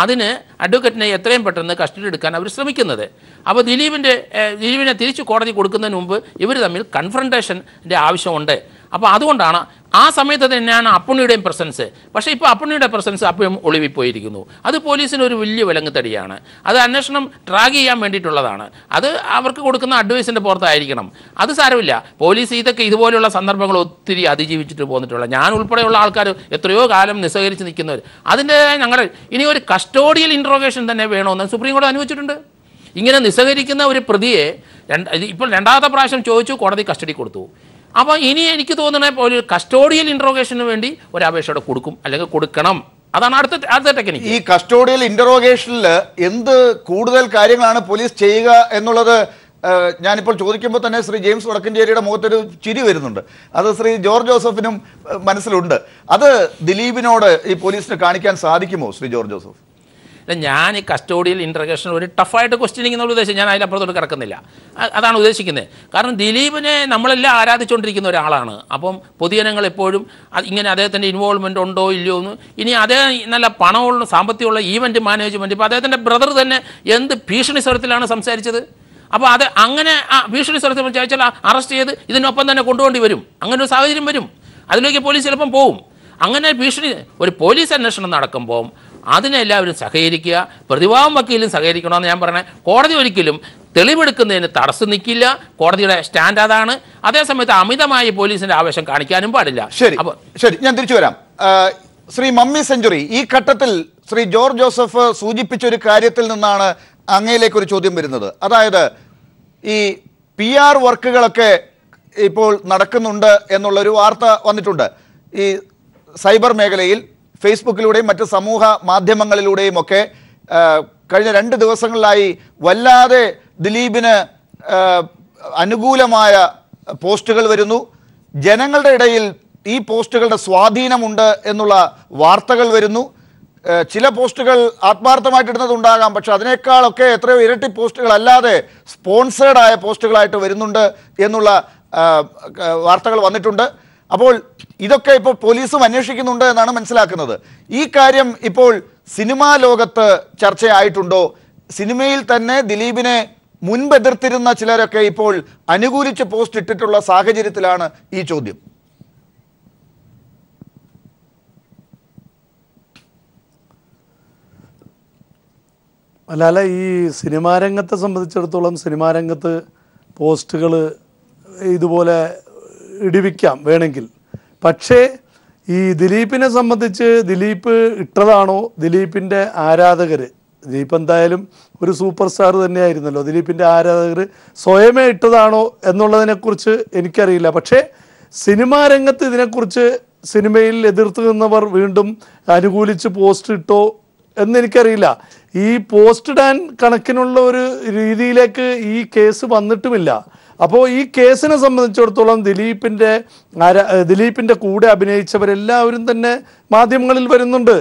അതിന് അഡ്വക്കേറ്റിനെ എത്രയും പെട്ടെന്ന് കസ്റ്റഡി എടുക്കാൻ അവർ ശ്രമിക്കുന്നത്. അപ്പോൾ ദിലീപിനെ തിരിച്ച് കോടതി കൊടുക്കുന്നതിന് മുമ്പ് ഇവർ തമ്മിൽ കൺഫ്രണ്ടേഷൻ്റെ ആവശ്യമുണ്ട്. അപ്പോൾ അതുകൊണ്ടാണ് ആ സമയത്ത് തന്നെയാണ് അപ്പുണ്ണിയുടെയും പ്രസൻസ്. പക്ഷേ ഇപ്പോൾ അപ്പുണ്ണിയുടെ പ്രസൻസ് അപ്പോഴും ഒളിവിപ്പോയിരിക്കുന്നു. അത് പോലീസിന് ഒരു വലിയ വിലങ്ങുതടിയാണ്. അത് അന്വേഷണം ട്രാക്ക് ചെയ്യാൻ വേണ്ടിയിട്ടുള്ളതാണ്. അത് അവർക്ക് കൊടുക്കുന്ന അഡ്വൈസിൻ്റെ പുറത്തായിരിക്കണം. അത് സാരമില്ല. പോലീസ് ഇതുപോലെയുള്ള സന്ദർഭങ്ങൾ ഒത്തിരി അതിജീവിച്ചിട്ട് പോന്നിട്ടുള്ള, ഞാൻ ഉൾപ്പെടെയുള്ള ആൾക്കാർ എത്രയോ കാലം നിസ്സഹകരിച്ച് നിൽക്കുന്നവർ. അതിൻ്റെ ഇനി ഒരു കസ്റ്റോഡിയൽ ഇൻട്രോഗേഷൻ തന്നെ വേണമെന്ന് സുപ്രീം കോടതി അനുവദിച്ചിട്ടുണ്ട്. ഇങ്ങനെ നിസ്സഹകരിക്കുന്ന ഒരു പ്രതിയെ ഇപ്പോൾ രണ്ടാമത്തെ പ്രാവശ്യം ചോദിച്ചു, കോടതി കസ്റ്റഡി കൊടുത്തു. അപ്പോൾ ഇനി എനിക്ക് തോന്നുന്ന ഒരു കസ്റ്റോഡിയൽ ഇൻട്രോഗേഷന് വേണ്ടി ഒരു അപേക്ഷയോടെ കൊടുക്കും, അല്ലെങ്കിൽ കൊടുക്കണം. അതാണ് അടുത്ത ടെക്നിക്ക്. ഈ കസ്റ്റോഡിയൽ ഇൻട്രോഗേഷനിൽ എന്ത് കൂടുതൽ കാര്യങ്ങളാണ് പോലീസ് ചെയ്യുക എന്നുള്ളത് ഞാനിപ്പോൾ ചോദിക്കുമ്പോൾ തന്നെ ശ്രീ ജെയിംസ് വടക്കഞ്ചേരിയുടെ മുഖത്തൊരു ചിരി വരുന്നുണ്ട്. അത് ശ്രീ ജോർജ് ജോസഫിനും മനസ്സിലുണ്ട്. അത് ദിലീപിനോട് ഈ പോലീസിന് കാണിക്കാൻ സാധിക്കുമോ ശ്രീ ജോർജ് ജോസഫ്? ഞാൻ ഈ കസ്റ്റോഡിയൽ ഇൻട്രഗേഷൻ ഒരു ടഫായിട്ട് ക്വസ്റ്റ്യനിങ് എന്നുള്ള ഉദ്ദേശം ഞാൻ അതിലപ്പുറത്തോട്ട് കിടക്കുന്നില്ല. അതാണ് ഉദ്ദേശിക്കുന്നത്. കാരണം ദിലീപിനെ നമ്മളെല്ലാം ആരാധിച്ചുകൊണ്ടിരിക്കുന്ന ഒരാളാണ്. അപ്പം പൊതുജനങ്ങൾ എപ്പോഴും ഇങ്ങനെ അദ്ദേഹത്തിൻ്റെ ഇൻവോൾവ്മെൻറ്റ് ഉണ്ടോ ഇല്ലയോ എന്ന്. ഇനി അതേ നല്ല പണമുള്ള സാമ്പത്തികമുള്ള ഈവൻറ്റ് മാനേജ്മെൻറ്റ്, ഇപ്പോൾ അദ്ദേഹത്തിൻ്റെ ബ്രദർ തന്നെ എന്ത് ഭീഷണി സ്വരത്തിലാണ് സംസാരിച്ചത്. അപ്പോൾ അത് അങ്ങനെ ഭീഷണി സ്വരത്തിൽ ചോദിച്ചാൽ അറസ്റ്റ് ചെയ്ത് ഇതിനൊപ്പം തന്നെ കൊണ്ടുപോകേണ്ടി വരും. അങ്ങനെ ഒരു സാഹചര്യം വരും. അതിലേക്ക് പോലീസ് ചിലപ്പം പോവും. അങ്ങനെ ഭീഷണി ഒരു പോലീസ് അന്വേഷണം നടക്കുമ്പോൾ അതിനെല്ലാവരും സഹകരിക്കുക. പ്രതിഭാഗം വക്കീലും സഹകരിക്കണമെന്ന് ഞാൻ പറഞ്ഞത്. കോടതി ഒരിക്കലും തെളിവെടുക്കുന്നതിന് തടസ്സം നിൽക്കില്ല. കോടതിയുടെ സ്റ്റാൻഡ് അതാണ്. അതേസമയത്ത് അമിതമായി പോലീസിന്റെ ആവേശം കാണിക്കാനും പാടില്ല. ശരി, ഞാൻ തിരിച്ചു വരാം. ശ്രീ മമ്മി സെഞ്ചുറി, ഈ ഘട്ടത്തിൽ ശ്രീ ജോർജ് ജോസഫ് സൂചിപ്പിച്ച ഒരു കാര്യത്തിൽ നിന്നാണ് അങ്ങയിലേക്ക് ഒരു ചോദ്യം വരുന്നത്. അതായത് ഈ PR വർക്കുകളൊക്കെ ഇപ്പോൾ നടക്കുന്നുണ്ട് എന്നുള്ളൊരു വാർത്ത വന്നിട്ടുണ്ട്. ഈ സൈബർ മേഖലയിൽ ഫേസ്ബുക്കിലൂടെയും മറ്റ് സമൂഹ മാധ്യമങ്ങളിലൂടെയും ഒക്കെ കഴിഞ്ഞ 2 ദിവസങ്ങളിലായി വല്ലാതെ ദിലീപിന് അനുകൂലമായ പോസ്റ്റുകൾ വരുന്നു. ജനങ്ങളുടെ ഇടയിൽ ഈ പോസ്റ്റുകളുടെ സ്വാധീനമുണ്ട് എന്നുള്ള വാർത്തകൾ വരുന്നു. ചില പോസ്റ്റുകൾ ആത്മാർത്ഥമായിട്ടിടുന്നതുണ്ടാകാം, പക്ഷെ അതിനേക്കാളൊക്കെ എത്രയോ ഇരട്ടി പോസ്റ്റുകൾ അല്ലാതെ സ്പോൺസേർഡായ പോസ്റ്റുകളായിട്ട് വരുന്നുണ്ട് എന്നുള്ള വാർത്തകൾ വന്നിട്ടുണ്ട്. അപ്പോൾ ഇതൊക്കെ ഇപ്പോൾ പോലീസും അന്വേഷിക്കുന്നുണ്ട് എന്നാണ് മനസ്സിലാക്കുന്നത്. ഈ കാര്യം ഇപ്പോൾ സിനിമാ ലോകത്ത് ചർച്ചയായിട്ടുണ്ടോ? സിനിമയിൽ തന്നെ ദിലീപിനെ മുൻപ് എതിർത്തിരുന്ന ചിലരൊക്കെ ഇപ്പോൾ അനുകൂലിച്ച് പോസ്റ്റ് ഇട്ടിട്ടുള്ള സാഹചര്യത്തിലാണ് ഈ ചോദ്യം. അല്ല, ഈ സിനിമാ രംഗത്തെ സംബന്ധിച്ചിടത്തോളം സിനിമാ രംഗത്ത് പോസ്റ്റുകൾ ഇതുപോലെ ഇടിവിക്കാം വേണമെങ്കിൽ. പക്ഷേ ഈ ദിലീപിനെ സംബന്ധിച്ച് ദിലീപ് ഇട്ടതാണോ, ദിലീപിൻ്റെ ആരാധകർ, ദിലീപ് എന്തായാലും ഒരു സൂപ്പർ സ്റ്റാർ തന്നെയായിരുന്നല്ലോ, ദിലീപിൻ്റെ ആരാധകർ സ്വയമേ ഇട്ടതാണോ എന്നുള്ളതിനെക്കുറിച്ച് എനിക്കറിയില്ല. പക്ഷേ സിനിമാ രംഗത്ത് ഇതിനെക്കുറിച്ച് സിനിമയിൽ എതിർത്ത് നിന്നവർ വീണ്ടും അനുകൂലിച്ച് പോസ്റ്റ് ഇട്ടോ എന്നെനിക്കറിയില്ല. ഈ പോസ്റ്റ് ഇടാൻ കണക്കിനുള്ള ഒരു രീതിയിലേക്ക് ഈ കേസ് വന്നിട്ടുമില്ല. അപ്പോൾ ഈ കേസിനെ സംബന്ധിച്ചിടത്തോളം ദിലീപിൻ്റെ കൂടെ അഭിനയിച്ചവരെല്ലാവരും തന്നെ മാധ്യമങ്ങളിൽ വരുന്നുണ്ട്.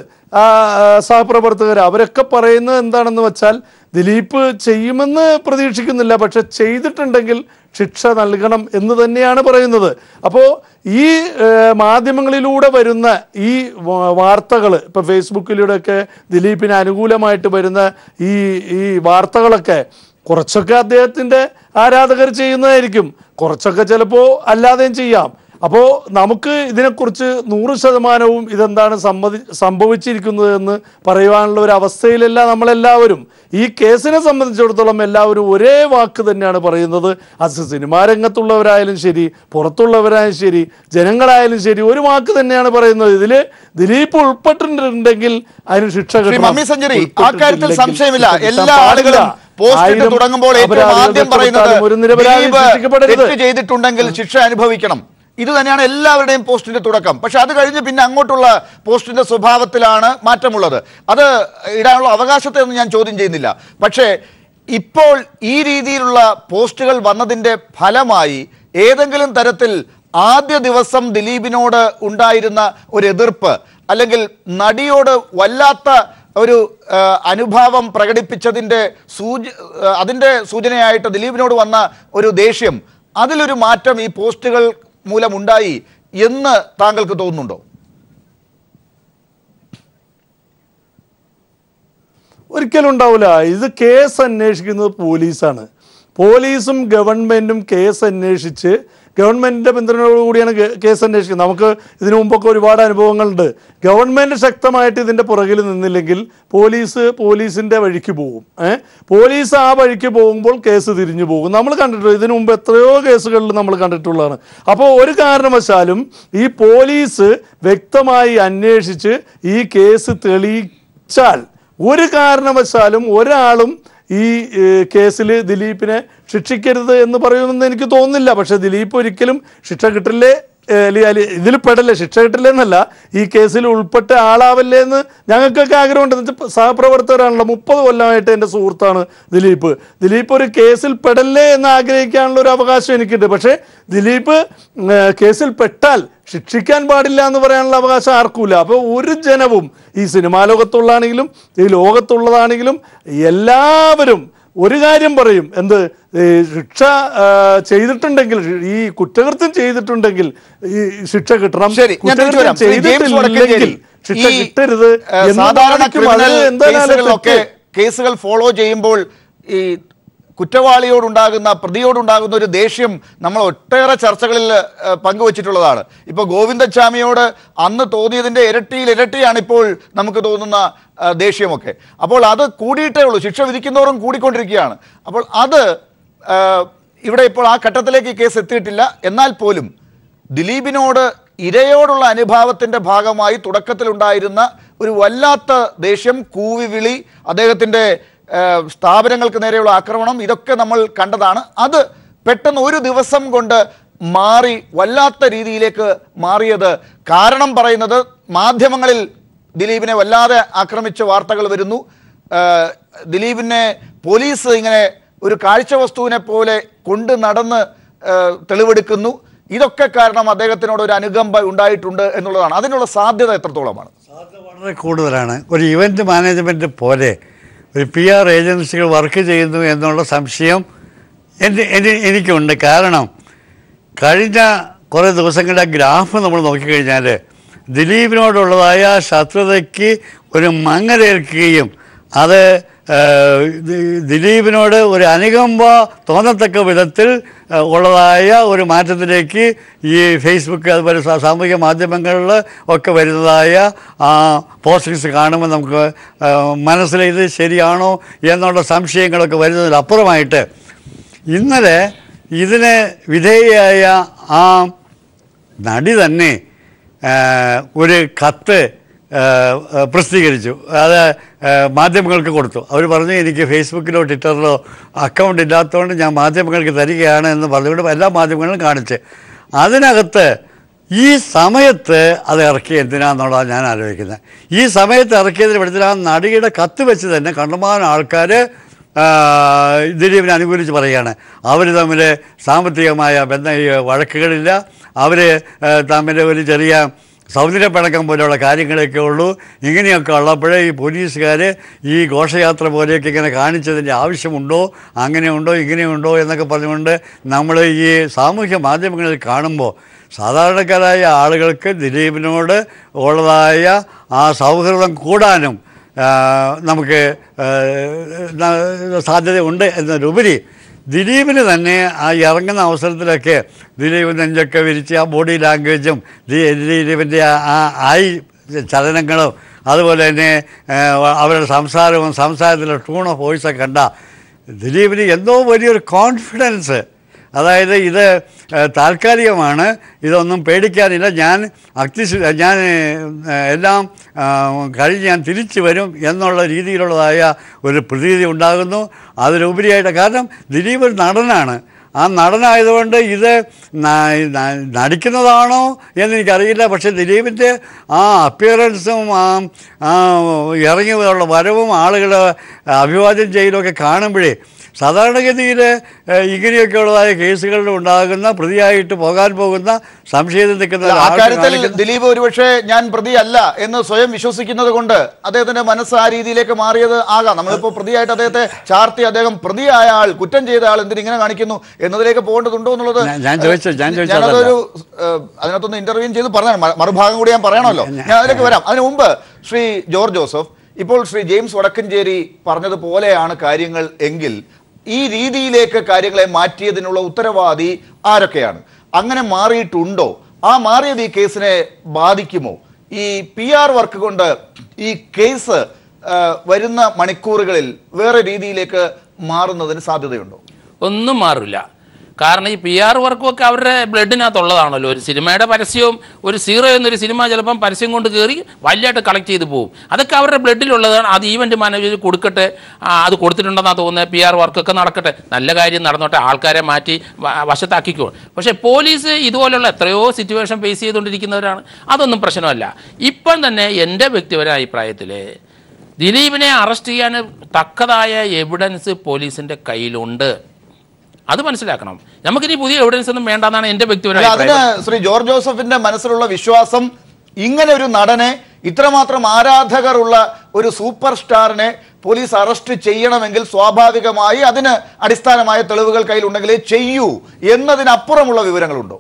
സഹപ്രവർത്തകർ അവരൊക്കെ പറയുന്നത് എന്താണെന്ന് വെച്ചാൽ ദിലീപ് ചെയ്യുമെന്ന് പ്രതീക്ഷിക്കുന്നില്ല, പക്ഷെ ചെയ്തിട്ടുണ്ടെങ്കിൽ ശിക്ഷ നൽകണം എന്ന് തന്നെയാണ് പറയുന്നത്. അപ്പോൾ ഈ മാധ്യമങ്ങളിലൂടെ വരുന്ന ഈ വാർത്തകൾ, ഇപ്പോൾ ഫേസ്ബുക്കിലൂടെയൊക്കെ ദിലീപിന് അനുകൂലമായിട്ട് വരുന്ന ഈ വാർത്തകളൊക്കെ കുറച്ചൊക്കെ അദ്ദേഹത്തിൻ്റെ ആരാധകർ ചെയ്യുന്നതായിരിക്കും, കുറച്ചൊക്കെ ചിലപ്പോൾ അല്ലാതെയും ചെയ്യാം. അപ്പോൾ നമുക്ക് ഇതിനെക്കുറിച്ച് 100% ഇതെന്താണ് സംഭവിച്ചിരിക്കുന്നത് എന്ന് പറയുവാനുള്ള ഒരു അവസ്ഥയിലല്ല നമ്മളെല്ലാവരും. ഈ കേസിനെ സംബന്ധിച്ചിടത്തോളം എല്ലാവരും ഒരേ വാക്ക് തന്നെയാണ് പറയുന്നത്. അത് സിനിമാ രംഗത്തുള്ളവരായാലും ശരി, പുറത്തുള്ളവരായാലും ശരി, ജനങ്ങളായാലും ശരി, ഒരു വാക്ക് തന്നെയാണ് പറയുന്നത്. ഇതിൽ ദിലീപ് ഉൾപ്പെട്ടിട്ടുണ്ടെങ്കിൽ അതിന് ശിക്ഷ കിട്ടണം. സംശയമില്ല. എല്ലാ ആളുകളും പോസ്റ്റ് തുടങ്ങുമ്പോൾ ഏറ്റവും ആദ്യം പറയുന്നത് തെറ്റ് ചെയ്തിട്ടുണ്ടെങ്കിൽ ശിക്ഷ അനുഭവിക്കണം. ഇത് തന്നെയാണ് എല്ലാവരുടെയും പോസ്റ്റിന്റെ തുടക്കം. പക്ഷെ അത് കഴിഞ്ഞ് പിന്നെ അങ്ങോട്ടുള്ള പോസ്റ്റിന്റെ സ്വഭാവത്തിലാണ് മാറ്റമുള്ളത്. അത് ഇടാനുള്ള അവകാശത്തെ ഒന്നും ഞാൻ ചോദ്യം ചെയ്യുന്നില്ല. പക്ഷേ ഇപ്പോൾ ഈ രീതിയിലുള്ള പോസ്റ്റുകൾ വന്നതിന്റെ ഫലമായി ഏതെങ്കിലും തരത്തിൽ ആദ്യ ദിവസം ദിലീപിനോട് ഉണ്ടായിരുന്ന ഒരു എതിർപ്പ്, അല്ലെങ്കിൽ നടിയോട് വല്ലാത്ത ഒരു അനുഭാവം പ്രകടിപ്പിച്ചതിൻ്റെ അതിൻ്റെ സൂചനയായിട്ട് ദിലീപിനോട് വന്ന ഒരു ദേഷ്യം, അതിലൊരു മാറ്റം ഈ പോസ്റ്റുകൾ മൂലമുണ്ടായി എന്ന് താങ്കൾക്ക് തോന്നുന്നുണ്ടോ? ഒരിക്കലും ഉണ്ടാവില്ല. ഇത് കേസ് അന്വേഷിക്കുന്നത് പോലീസാണ്. പോലീസും ഗവൺമെൻറ്റും കേസ് അന്വേഷിച്ച് ഗവൺമെൻറ്റിൻ്റെ പിന്തുണയോടുകൂടിയാണ് കേസ് അന്വേഷിക്കുന്നത്. നമുക്ക് ഇതിനു മുമ്പൊക്കെ ഒരുപാട് അനുഭവങ്ങളുണ്ട്. ഗവൺമെൻറ് ശക്തമായിട്ട് ഇതിൻ്റെ പുറകിൽ നിന്നില്ലെങ്കിൽ പോലീസിൻ്റെ വഴിക്ക് പോകും. പോലീസ് ആ വഴിക്ക് പോകുമ്പോൾ കേസ് തിരിഞ്ഞു പോകും. നമ്മൾ കണ്ടിട്ടുണ്ട്, ഇതിനു മുമ്പ് എത്രയോ കേസുകളിൽ നമ്മൾ കണ്ടിട്ടുള്ളതാണ്. അപ്പോൾ ഒരു കാരണവശാലും ഈ പോലീസ് വ്യക്തമായി അന്വേഷിച്ച് ഈ കേസ് തെളിയിച്ചാൽ ഒരു കാരണവശാലും ഒരാളും ഈ കേസിൽ ദിലീപിനെ ശിക്ഷിക്കരുത് എന്ന് പറയുമെന്ന് എനിക്ക് തോന്നുന്നില്ല. പക്ഷെ ദിലീപ് ഒരിക്കലും ശിക്ഷ കിട്ടില്ലേ ഇതിൽ പെടല്ലേ, ശിക്ഷ കിട്ടില്ലെന്നല്ല, ഈ കേസിൽ ഉൾപ്പെട്ട ആളാവല്ലേ എന്ന് ഞങ്ങൾക്കൊക്കെ ആഗ്രഹമുണ്ട്. എന്ന് വെച്ചാൽ സഹപ്രവർത്തകരാണല്ലോ, 30 കൊല്ലമായിട്ട് എൻ്റെ സുഹൃത്താണ് ദിലീപ്. ദിലീപ് ഒരു കേസിൽ പെടല്ലേ എന്ന് ആഗ്രഹിക്കാനുള്ള ഒരു അവകാശം എനിക്കുണ്ട്. പക്ഷേ ദിലീപ് കേസിൽ പെട്ടാൽ ശിക്ഷിക്കാൻ പാടില്ല എന്ന് പറയാനുള്ള അവകാശം ആർക്കുമില്ല. അപ്പോൾ ഒരു ജനവും, ഈ സിനിമാ ലോകത്തുള്ളതാണെങ്കിലും ഈ ലോകത്തുള്ളതാണെങ്കിലും എല്ലാവരും ഒരു കാര്യം പറയും, എന്ത്, ശിക്ഷ ചെയ്തിട്ടുണ്ടെങ്കിൽ, ഈ കുറ്റകൃത്യം ചെയ്തിട്ടുണ്ടെങ്കിൽ ഈ ശിക്ഷ കിട്ടണം, കുറ്റകൃത്യം ചെയ്തിട്ടില്ലെങ്കിൽ ശിക്ഷ കിട്ടരുത്. കേസുകൾ ഫോളോ ചെയ്യുമ്പോൾ ഈ കുറ്റവാളിയോടുണ്ടാകുന്ന, പ്രതിയോടുണ്ടാകുന്ന ഒരു ദേഷ്യം നമ്മൾ ഒട്ടേറെ ചർച്ചകളിൽ പങ്കുവച്ചിട്ടുള്ളതാണ്. ഇപ്പോൾ ഗോവിന്ദച്ചാമിയോട് അന്ന് തോന്നിയതിൻ്റെ ഇരട്ടിയാണ് ഇപ്പോൾ നമുക്ക് തോന്നുന്ന ദേഷ്യമൊക്കെ. അപ്പോൾ അത് കൂടിയിട്ടേ ഉള്ളൂ, ശിക്ഷ വിധിക്കുന്നവരും കൂടിക്കൊണ്ടിരിക്കുകയാണ്. അപ്പോൾ അത് ഇവിടെ ഇപ്പോൾ ആ ഘട്ടത്തിലേക്ക് കേസ് എത്തിയിട്ടില്ല. എന്നാൽ പോലും ദിലീപിനോട് ഇരയോടുള്ള അനുഭാവത്തിൻ്റെ ഭാഗമായി തുടക്കത്തിലുണ്ടായിരുന്ന ഒരു വല്ലാത്ത ദേഷ്യം, കൂവിവിളി, അദ്ദേഹത്തിൻ്റെ സ്ഥാപനങ്ങൾക്ക് നേരെയുള്ള ആക്രമണം, ഇതൊക്കെ നമ്മൾ കണ്ടതാണ്. അത് പെട്ടെന്ന് ഒരു ദിവസം കൊണ്ട് മാറി വല്ലാത്ത രീതിയിലേക്ക് മാറിയത് കാരണം പറയുന്നത് മാധ്യമങ്ങളിൽ ദിലീപിനെ വല്ലാതെ ആക്രമിച്ച വാർത്തകൾ വരുന്നു. ദിലീപിനെ പോലീസ് ഇങ്ങനെ ഒരു കാഴ്ച വസ്തുവിനെ പോലെ കൊണ്ട് നടന്ന് തെളിവെടുക്കുന്നു. ഇതൊക്കെ കാരണം അദ്ദേഹത്തിനോട് ഒരു അനുകമ്പ ഉണ്ടായിട്ടുണ്ട് എന്നുള്ളതാണ്. അതിനുള്ള സാധ്യത എത്രത്തോളമാണ്? സാധ്യത വളരെ കൂടുതലാണ്. ഒരു ഇവന്റ് മാനേജ്മെന്റ് പോലെ ഒരു PR ഏജൻസികൾ വർക്ക് ചെയ്യുന്നു എന്നുള്ള സംശയം എനിക്കുണ്ട്. കാരണം കഴിഞ്ഞ കുറേ ദിവസങ്ങളുടെ ഗ്രാഫ് നമ്മൾ നോക്കിക്കഴിഞ്ഞാൽ ദിലീപിനോടുള്ളതായ ശത്രുതയ്ക്ക് ഒരു മങ്ങലേൽക്കുകയും അത് ദിലീപിനോട് ഒരു അനുകമ്പ തോന്നത്തക്ക വിധത്തിൽ ഉള്ളതായ ഒരു മാറ്റത്തിലേക്ക് ഈ ഫേസ്ബുക്ക് അതുപോലെ സാമൂഹിക മാധ്യമങ്ങളിൽ ഒക്കെ വരുന്നതായ പോസ്റ്റിങ്സ് കാണുമ്പോൾ നമുക്ക് മനസ്സിൽ ഇത് ശരിയാണോ എന്നുള്ള സംശയങ്ങളൊക്കെ വരുന്നതിലപ്പുറമായിട്ട് ഇന്നലെ ഇതിന് വിധേയയായ ആ നടി തന്നെ ഒരു കത്ത് പ്രസിദ്ധീകരിച്ചു. അത് മാധ്യമങ്ങൾക്ക് കൊടുത്തു. അവർ പറഞ്ഞു, എനിക്ക് ഫേസ്ബുക്കിലോ ട്വിറ്ററിലോ അക്കൗണ്ട് ഇല്ലാത്തതുകൊണ്ട് ഞാൻ മാധ്യമങ്ങൾക്ക് തരികയാണ് എന്ന് പറഞ്ഞുകൊണ്ട് എല്ലാ മാധ്യമങ്ങളും കാണിച്ച്, അതിനകത്ത് ഈ സമയത്ത് അത് ഇറക്കി എന്തിനാന്നുള്ളതാണ് ഞാൻ ആലോചിക്കുന്നത്. ഈ സമയത്ത് ഇറക്കിയതിന് പഠിച്ചിട്ട് ആ നടിയുടെ കത്ത് വെച്ച് തന്നെ കണ്ടമാനം ആൾക്കാർ ദിലീപിനെ അനുകൂലിച്ച് പറയുകയാണ്. അവർ തമ്മിൽ സാമ്പത്തികമായ വഴക്കുകളില്ല, അവർ തമ്മിൽ ഒരു ചെറിയ സൗന്ദര്യപ്പണക്കം പോലെയുള്ള കാര്യങ്ങളൊക്കെ ഉള്ളൂ. ഇങ്ങനെയൊക്കെ ഉള്ളപ്പോഴേ ഈ പോലീസുകാർ ഈ ഘോഷയാത്ര പോലെയൊക്കെ ഇങ്ങനെ കാണിച്ചതിൻ്റെ ആവശ്യമുണ്ടോ, അങ്ങനെയുണ്ടോ ഇങ്ങനെയുണ്ടോ എന്നൊക്കെ പറഞ്ഞുകൊണ്ട് നമ്മൾ ഈ സാമൂഹ്യ മാധ്യമങ്ങളിൽ കാണുമ്പോൾ സാധാരണക്കാരായ ആളുകൾക്ക് ദിലീപിനോട് ഉള്ളതായ ആ സൗഹൃദം കൂടാനും നമുക്ക് സാധ്യതയുണ്ട് എന്നതിലുപരി ദിലീപിന് തന്നെ ആ ഇറങ്ങുന്ന അവസരത്തിലൊക്കെ ദിലീപ് നെഞ്ചൊക്കെ വിരിച്ച് ആ ബോഡി ലാംഗ്വേജും ദിലീപിൻ്റെ ആ ആയി ചലനങ്ങളും അതുപോലെ തന്നെ അവരുടെ സംസാരത്തിലെ ടൂൺ ഓഫ് വോയിസൊക്കെ കണ്ട ദിലീപിന് എന്തോ വലിയൊരു കോൺഫിഡൻസ്, അതായത് ഇത് താൽക്കാലികമാണ്, ഇതൊന്നും പേടിക്കാനില്ല, ഞാൻ എല്ലാം കഴിഞ്ഞ് ഞാൻ തിരിച്ചു വരും എന്നുള്ള രീതിയിലുള്ളതായ ഒരു പ്രതീതി ഉണ്ടാകുന്നു. അതിലുപരിയായിട്ട് കാരണം ദിലീപ് ഒരു നടനാണ്. ആ നടനായതുകൊണ്ട് ഇത് നടിക്കുന്നതാണോ എന്നെനിക്കറിയില്ല. പക്ഷേ ദിലീപിൻ്റെ ആ അപ്പിയറൻസും ആ ഇറങ്ങിയുള്ള വരവും ആളുകളെ അഭിവാദ്യം ചെയ്യലൊക്കെ കാണുമ്പോഴേ സാധാരണഗതിയിൽ ഇങ്ങനെയൊക്കെ ഉള്ളതായ കേസുകളിൽ ഉണ്ടാകുന്ന പ്രതിയായിട്ട് പോകാൻ പോകുന്ന സംശയത്തിൽ നിൽക്കുന്ന ആ കാര്യത്തിൽ ദിലീപ് ഒരുപക്ഷെ ഞാൻ പ്രതിയല്ല എന്ന് സ്വയം വിശ്വസിക്കുന്നത് കൊണ്ട് അദ്ദേഹത്തിന്റെ മനസ്സ് ആ രീതിയിലേക്ക് മാറിയത് ആകാം. നമ്മളിപ്പോൾ പ്രതിയായിട്ട് അദ്ദേഹത്തെ ചാർത്തി അദ്ദേഹം പ്രതിയായ ആൾ, കുറ്റം ചെയ്ത ആൾ എന്തിനിങ്ങനെ കാണിക്കുന്നു എന്നതിലേക്ക് പോകേണ്ടതുണ്ടോ എന്നുള്ളത് ഞാനതൊരു അതിനകത്തൊന്ന് ഇന്റർവ്യൂ ചെയ്ത് പറഞ്ഞാണ്. മറുഭാഗം കൂടി ഞാൻ പറയണമല്ലോ, ഞാൻ അതിലേക്ക് വരാം. അതിനു മുമ്പ് ശ്രീ ജോർജ് ജോസഫ്, ഇപ്പോൾ ശ്രീ ജെയിംസ് വടക്കഞ്ചേരി പറഞ്ഞതുപോലെയാണ് കാര്യങ്ങൾ എങ്കിൽ ഈ രീതിയിലേക്ക് കാര്യങ്ങളെ മാറ്റിയതിനുള്ള ഉത്തരവാദി ആരൊക്കെയാണ്? അങ്ങനെ മാറിയിട്ടുണ്ടോ? ആ മാറിയത് ഈ കേസിനെ ബാധിക്കുമോ? ഈ PR വർക്ക് കൊണ്ട് ഈ കേസ് വരുന്ന മണിക്കൂറുകളിൽ വേറെ രീതിയിലേക്ക് മാറുന്നതിന് സാധ്യതയുണ്ടോ? ഒന്നും മാറില്ല. കാരണം ഈ PR വർക്കും ഒക്കെ അവരുടെ ബ്ലഡിനകത്തുള്ളതാണല്ലോ. ഒരു സിനിമയുടെ പരസ്യവും ഒരു സീറോ എന്നൊരു സിനിമ ചിലപ്പം പരസ്യം കൊണ്ട് കയറി വലിയതായിട്ട് കളക്ട് ചെയ്ത് പോകും. അതൊക്കെ അവരുടെ ബ്ലഡിലുള്ളതാണ്. അത് ഈവൻറ്റ് മാനേജർ കൊടുക്കട്ടെ, അത് കൊടുത്തിട്ടുണ്ടെന്നാണ് തോന്നുന്നത്. PR വർക്കൊക്കെ നടക്കട്ടെ, നല്ല കാര്യം നടന്നോട്ടെ, ആൾക്കാരെ മാറ്റി വശത്താക്കിക്കോ. പക്ഷേ പോലീസ് ഇതുപോലുള്ള എത്രയോ സിറ്റുവേഷൻ ഫേസ് ചെയ്തുകൊണ്ടിരിക്കുന്നവരാണ്. അതൊന്നും പ്രശ്നമല്ല. ഇപ്പം തന്നെ എൻ്റെ വ്യക്തിപരമായ അഭിപ്രായത്തിൽ ദിലീപിനെ അറസ്റ്റ് ചെയ്യാൻ തക്കതായ എവിഡൻസ് പോലീസിൻ്റെ കയ്യിലുണ്ട്. അത് മനസ്സിലാക്കണം. നമുക്കിനി പുതിയ എവിഡൻസ് ഒന്നും വേണ്ടെന്നാണ് എൻ്റെ വ്യക്തിപരമായ അതിന് ശ്രീ ജോർജ് ജോസഫിന്റെ മനസ്സിലുള്ള വിശ്വാസം, ഇങ്ങനെ ഒരു നടനെ, ഇത്രമാത്രം ആരാധകരുള്ള ഒരു സൂപ്പർ സ്റ്റാറിനെ പോലീസ് അറസ്റ്റ് ചെയ്യണമെങ്കിൽ സ്വാഭാവികമായി അതിന് അടിസ്ഥാനമായ തെളിവുകൾ കയ്യിലുണ്ടെങ്കിലേ ചെയ്യൂ എന്നതിനപ്പുറമുള്ള വിവരങ്ങളുണ്ടോ?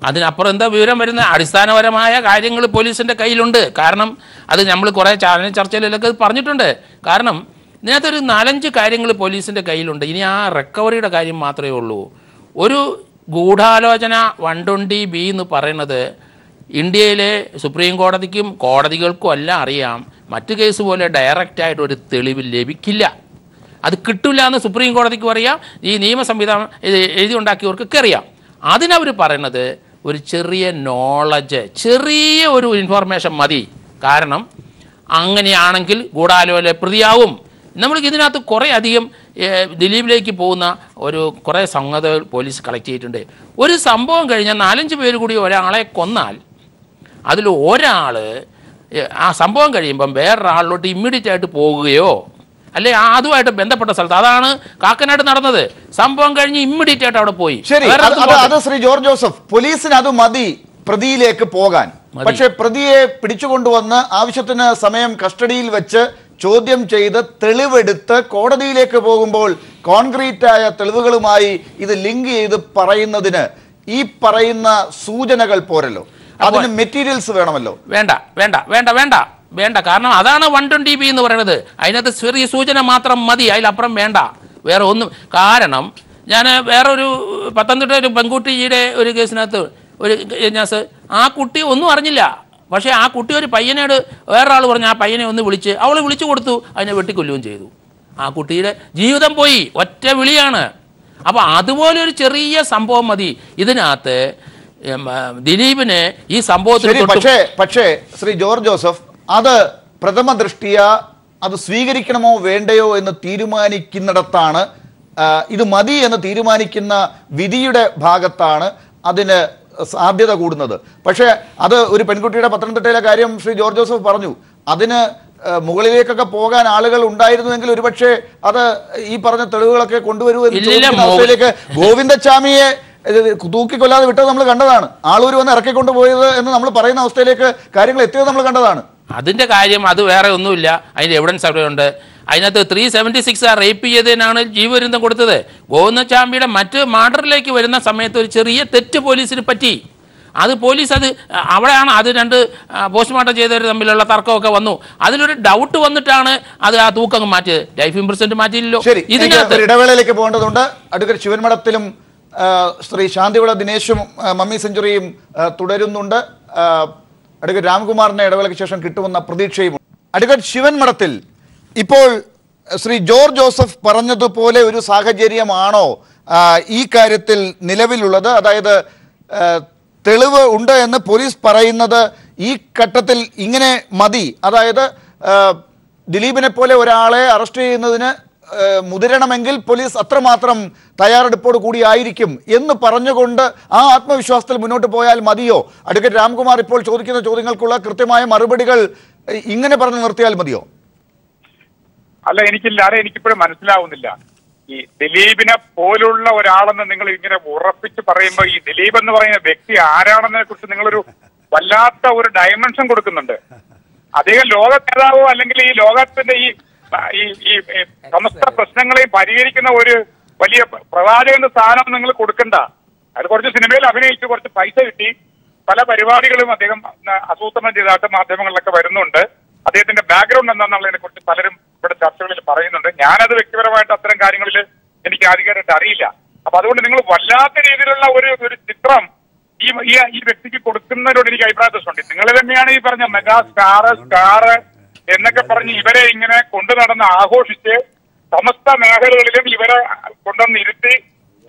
അതിനപ്പുറം എന്താ വിവരം വരുന്ന? അടിസ്ഥാനപരമായ കാര്യങ്ങൾ പോലീസിൻ്റെ കയ്യിലുണ്ട്. കാരണം അത് നമ്മൾ കുറേ ചാനൽ ചർച്ചയിലൊക്കെ പറഞ്ഞിട്ടുണ്ട്. കാരണം ഇതിനകത്തൊരു 4-5 കാര്യങ്ങൾ പോലീസിൻ്റെ കയ്യിലുണ്ട്. ഇനി ആ റിക്കവറിയുടെ കാര്യം മാത്രമേ ഉള്ളൂ. ഒരു ഗൂഢാലോചന 120B എന്ന് പറയുന്നത് ഇന്ത്യയിലെ സുപ്രീം കോടതിക്കും കോടതികൾക്കും എല്ലാം അറിയാം. മറ്റു കേസ് പോലെ ഡയറക്റ്റായിട്ട് ഒരു തെളിവ് ലഭിക്കില്ല. അത് കിട്ടില്ല എന്ന് സുപ്രീം കോടതിക്കും അറിയാം, ഈ നിയമ സംവിധാനം എഴുതി ഉണ്ടാക്കിയവർക്കൊക്കെ അറിയാം. അതിനവർ പറയുന്നത് ഒരു ചെറിയ നോളജ്, ചെറിയ ഒരു ഇൻഫോർമേഷൻ മതി. കാരണം അങ്ങനെയാണെങ്കിൽ ഗൂഢാലോചന പ്രതിയാവും. നമ്മൾക്ക് ഇതിനകത്ത് കുറേ അധികം ദിലീപിലേക്ക് പോകുന്ന കുറേ സംഗതികൾ പോലീസ് കളക്ട് ചെയ്തിട്ടുണ്ട്. ഒരു സംഭവം കഴിഞ്ഞാൽ 4-5 പേര് കൂടി ഒരാളെ കൊന്നാൽ അതിൽ ഒരാൾ ആ സംഭവം കഴിയുമ്പം വേറൊരാളിലോട്ട് ഇമ്മീഡിയറ്റ് ആയിട്ട് പോകുകയോ അല്ലെ അതുമായിട്ട് ബന്ധപ്പെട്ട സ്ഥലത്ത്, അതാണ് കാക്കനാട് നടന്നത്. സംഭവം കഴിഞ്ഞ് ഇമ്മീഡിയറ്റ് ആയിട്ട് അവിടെ പോയി. ശരി, അത് ശ്രീ ജോർജ് ജോസഫ്, പോലീസിന് അത് മതി പ്രതിയിലേക്ക് പോകാൻ. പക്ഷെ പ്രതിയെ പിടിച്ചുകൊണ്ടുവന്ന് ആവശ്യത്തിന് സമയം കസ്റ്റഡിയിൽ വെച്ച് ചോദ്യം ചെയ്ത് തെളിവെടുത്ത് കോടതിയിലേക്ക് പോകുമ്പോൾ കോൺക്രീറ്റ് ആയ തെളിവുകളുമായി ഇത് ലിങ്ക് ചെയ്ത് പറയുന്നതിന് ഈ പറയുന്ന സൂചനകൾ പോരല്ലോ, അതിന് മെറ്റീരിയൽസ് വേണമല്ലോ. വേണ്ട വേണ്ട വേണ്ട വേണ്ട വേണ്ട കാരണം അതാണ് 120B എന്ന് പറയുന്നത്. അതിനകത്ത് ചെറിയ സൂചന മാത്രം മതി, അതിലപ്പുറം വേണ്ട, വേറെ ഒന്നും. കാരണം ഞാൻ വേറൊരു പത്തനംതിട്ട ഒരു പെൺകുട്ടിയുടെ ഒരു കേസിനകത്ത് ആ കുട്ടി ഒന്നും അറിഞ്ഞില്ല. പക്ഷേ ആ കുട്ടി ഒരു പയ്യനോട് വേറൊരാൾ പറഞ്ഞു, ആ പയ്യനെ ഒന്ന് വിളിച്ച്, അവൾ വിളിച്ചു കൊടുത്തു, അതിനെ വെട്ടിക്കൊല്ലുകയും ചെയ്തു. ആ കുട്ടിയുടെ ജീവിതം പോയി, ഒറ്റ വിളിയാണ്. അപ്പോൾ അതുപോലെ ഒരു ചെറിയ സംഭവം മതി ഇതിനകത്ത് ദിലീപിന് ഈ സംഭവത്തിൽ. പക്ഷേ ശ്രീ ജോർജ് ജോസഫ്, അത് പ്രഥമ ദൃഷ്ടിയ അത് സ്വീകരിക്കണമോ വേണ്ടയോ എന്ന് തീരുമാനിക്കുന്നിടത്താണ്, ഇത് മതി എന്ന് തീരുമാനിക്കുന്ന വിധിയുടെ ഭാഗത്താണ് അതിന് സാധ്യത കൂടുന്നത്. പക്ഷേ അത് ഒരു പെൺകുട്ടിയുടെ പത്തനംതിട്ടയിലെ കാര്യം ശ്രീ ജോർജ് ജോസഫ് പറഞ്ഞു, അതിന് മുകളിലേക്കൊക്കെ പോകാൻ ആളുകൾ ഉണ്ടായിരുന്നുവെങ്കിൽ ഒരുപക്ഷെ അത് ഈ പറഞ്ഞ തെളിവുകളൊക്കെ കൊണ്ടുവരുമെന്ന് ഗോവിന്ദച്ചാമിയെ തൂക്കിക്കൊല്ലാതെ വിട്ടത് നമ്മൾ കണ്ടതാണ്. ആളൂർ വന്ന് ഇറക്കിക്കൊണ്ടുപോയത് എന്ന് നമ്മൾ പറയുന്ന അവസ്ഥയിലേക്ക് കാര്യങ്ങൾ എത്തിയത് നമ്മൾ കണ്ടതാണ്. അതിൻ്റെ കാര്യം അത് വേറെ ഒന്നുമില്ല, അതിൻ്റെ എവിഡൻസ് അവിടെ ഉണ്ട്. അതിനകത്ത് 376 റേപ്പ് ചെയ്തതിനാണ് ജീവപര്യന്തം കൊടുത്തത്. ഗോവിന്ദച്ചാമിയുടെ മറ്റ് മർഡറിലേക്ക് വരുന്ന സമയത്ത് ഒരു ചെറിയ തെറ്റ് പോലീസിന് പറ്റി. അത് പോലീസ് അവിടെയാണ് അത് 2 പോസ്റ്റ്മോർട്ടം ചെയ്തവർ തമ്മിലുള്ള തർക്കമൊക്കെ വന്നു. അതിലൊരു ഡൗട്ട് വന്നിട്ടാണ് അത് ആ തൂക്കം മാറ്റിയത്. ലൈഫ് ഇംപ്രസന്റ് മാറ്റിയില്ലല്ലോ. ഇതിനകത്ത് ഇടവേളയിലേക്ക് പോകേണ്ടതുണ്ട്. അഡ്വക്കേറ്റ് ശിവൻമഠത്തിലും ശ്രീ ശാന്തിവിള ദിനേശും മമ്മി സെഞ്ചുറിയും തുടരുന്നുണ്ട്. അഡ്വക്കേറ്റ് രാംകുമാറിനെ ഇടവേളയ്ക്ക് ശേഷം കിട്ടുമെന്ന പ്രതീക്ഷയും. അഡ്വക്കേറ്റ് ശിവൻമഠത്തിൽ, ഇപ്പോൾ ശ്രീ ജോർജ് ജോസഫ് പറഞ്ഞതുപോലെ ഒരു സാഹചര്യമാണോ ഈ കാര്യത്തിൽ നിലവിലുള്ളത്? അതായത് തെളിവ് ഉണ്ട് എന്ന് പോലീസ് പറയുന്നത് ഈ ഘട്ടത്തിൽ ഇങ്ങനെ മതി, അതായത് ദിലീപിനെ പോലെ ഒരാളെ അറസ്റ്റ് ചെയ്യുന്നതിന് മുതിരണമെങ്കിൽ പോലീസ് അത്രമാത്രം തയ്യാറെടുപ്പോട് കൂടിയായിരിക്കും എന്ന് പറഞ്ഞുകൊണ്ട് ആ ആത്മവിശ്വാസത്തിൽ മുന്നോട്ട് പോയാൽ മതിയോ? അഡ്വക്കേറ്റ് രാംകുമാർ ഇപ്പോൾ ചോദിക്കുന്ന ചോദ്യങ്ങൾക്കുള്ള കൃത്യമായ മറുപടികൾ ഇങ്ങനെ പറഞ്ഞു നിർത്തിയാൽ മതിയോ? അല്ല, എനിക്കിപ്പോഴും മനസ്സിലാവുന്നില്ല. ഈ ദിലീപിനെ പോലുള്ള ഒരാളെന്ന് നിങ്ങൾ ഇങ്ങനെ ഉറപ്പിച്ച് പറയുമ്പോൾ ഈ ദിലീപ് എന്ന് പറയുന്ന വ്യക്തി ആരാണെന്നതിനെ കുറിച്ച് നിങ്ങളൊരു വല്ലാത്ത ഒരു ഡയമെൻഷൻ കൊടുക്കുന്നുണ്ട്. അദ്ദേഹം ലോക നേതാവോ അല്ലെങ്കിൽ ഈ ലോകത്തിന്റെ ഈ സമസ്ത പ്രശ്നങ്ങളെയും പരിഹരിക്കുന്ന ഒരു വലിയ പ്രവാചകന്റെ സ്ഥാനം നിങ്ങൾ കൊടുക്കണ്ട. അത് കുറച്ച് സിനിമയിൽ അഭിനയിച്ച് കുറച്ച് പൈസ കിട്ടി പല പരിപാടികളും അദ്ദേഹം ആസൂത്രണം ചെയ്തായിട്ട് മാധ്യമങ്ങളിലൊക്കെ വരുന്നുണ്ട്. അദ്ദേഹത്തിന്റെ ബാക്ക്ഗ്രൗണ്ട് എന്താണെന്നുള്ളതിനെ കുറിച്ച് പലരും ഇവിടെ ചർച്ചകളിൽ പറയുന്നുണ്ട്. ഞാനത് വ്യക്തിപരമായിട്ട് അത്തരം കാര്യങ്ങളിൽ എനിക്ക് ആധികാരികമായിട്ട് അറിയില്ല. അപ്പൊ അതുകൊണ്ട് നിങ്ങൾ വല്ലാത്ത രീതിയിലുള്ള ഒരു ചിത്രം ഈ വ്യക്തിക്ക് കൊടുക്കുന്നതിനോട് എനിക്ക് അഭിപ്രായ പ്രശ്നമുണ്ട്. നിങ്ങൾ തന്നെയാണ് ഈ പറഞ്ഞ മെഗാ സ്റ്റാർ എന്നൊക്കെ പറഞ്ഞ് ഇവരെ ഇങ്ങനെ കൊണ്ടു നടന്ന് ആഘോഷിച്ച് സമസ്ത മേഖലകളിലും ഇവരെ കൊണ്ടുവന്ന് ഇരുത്തി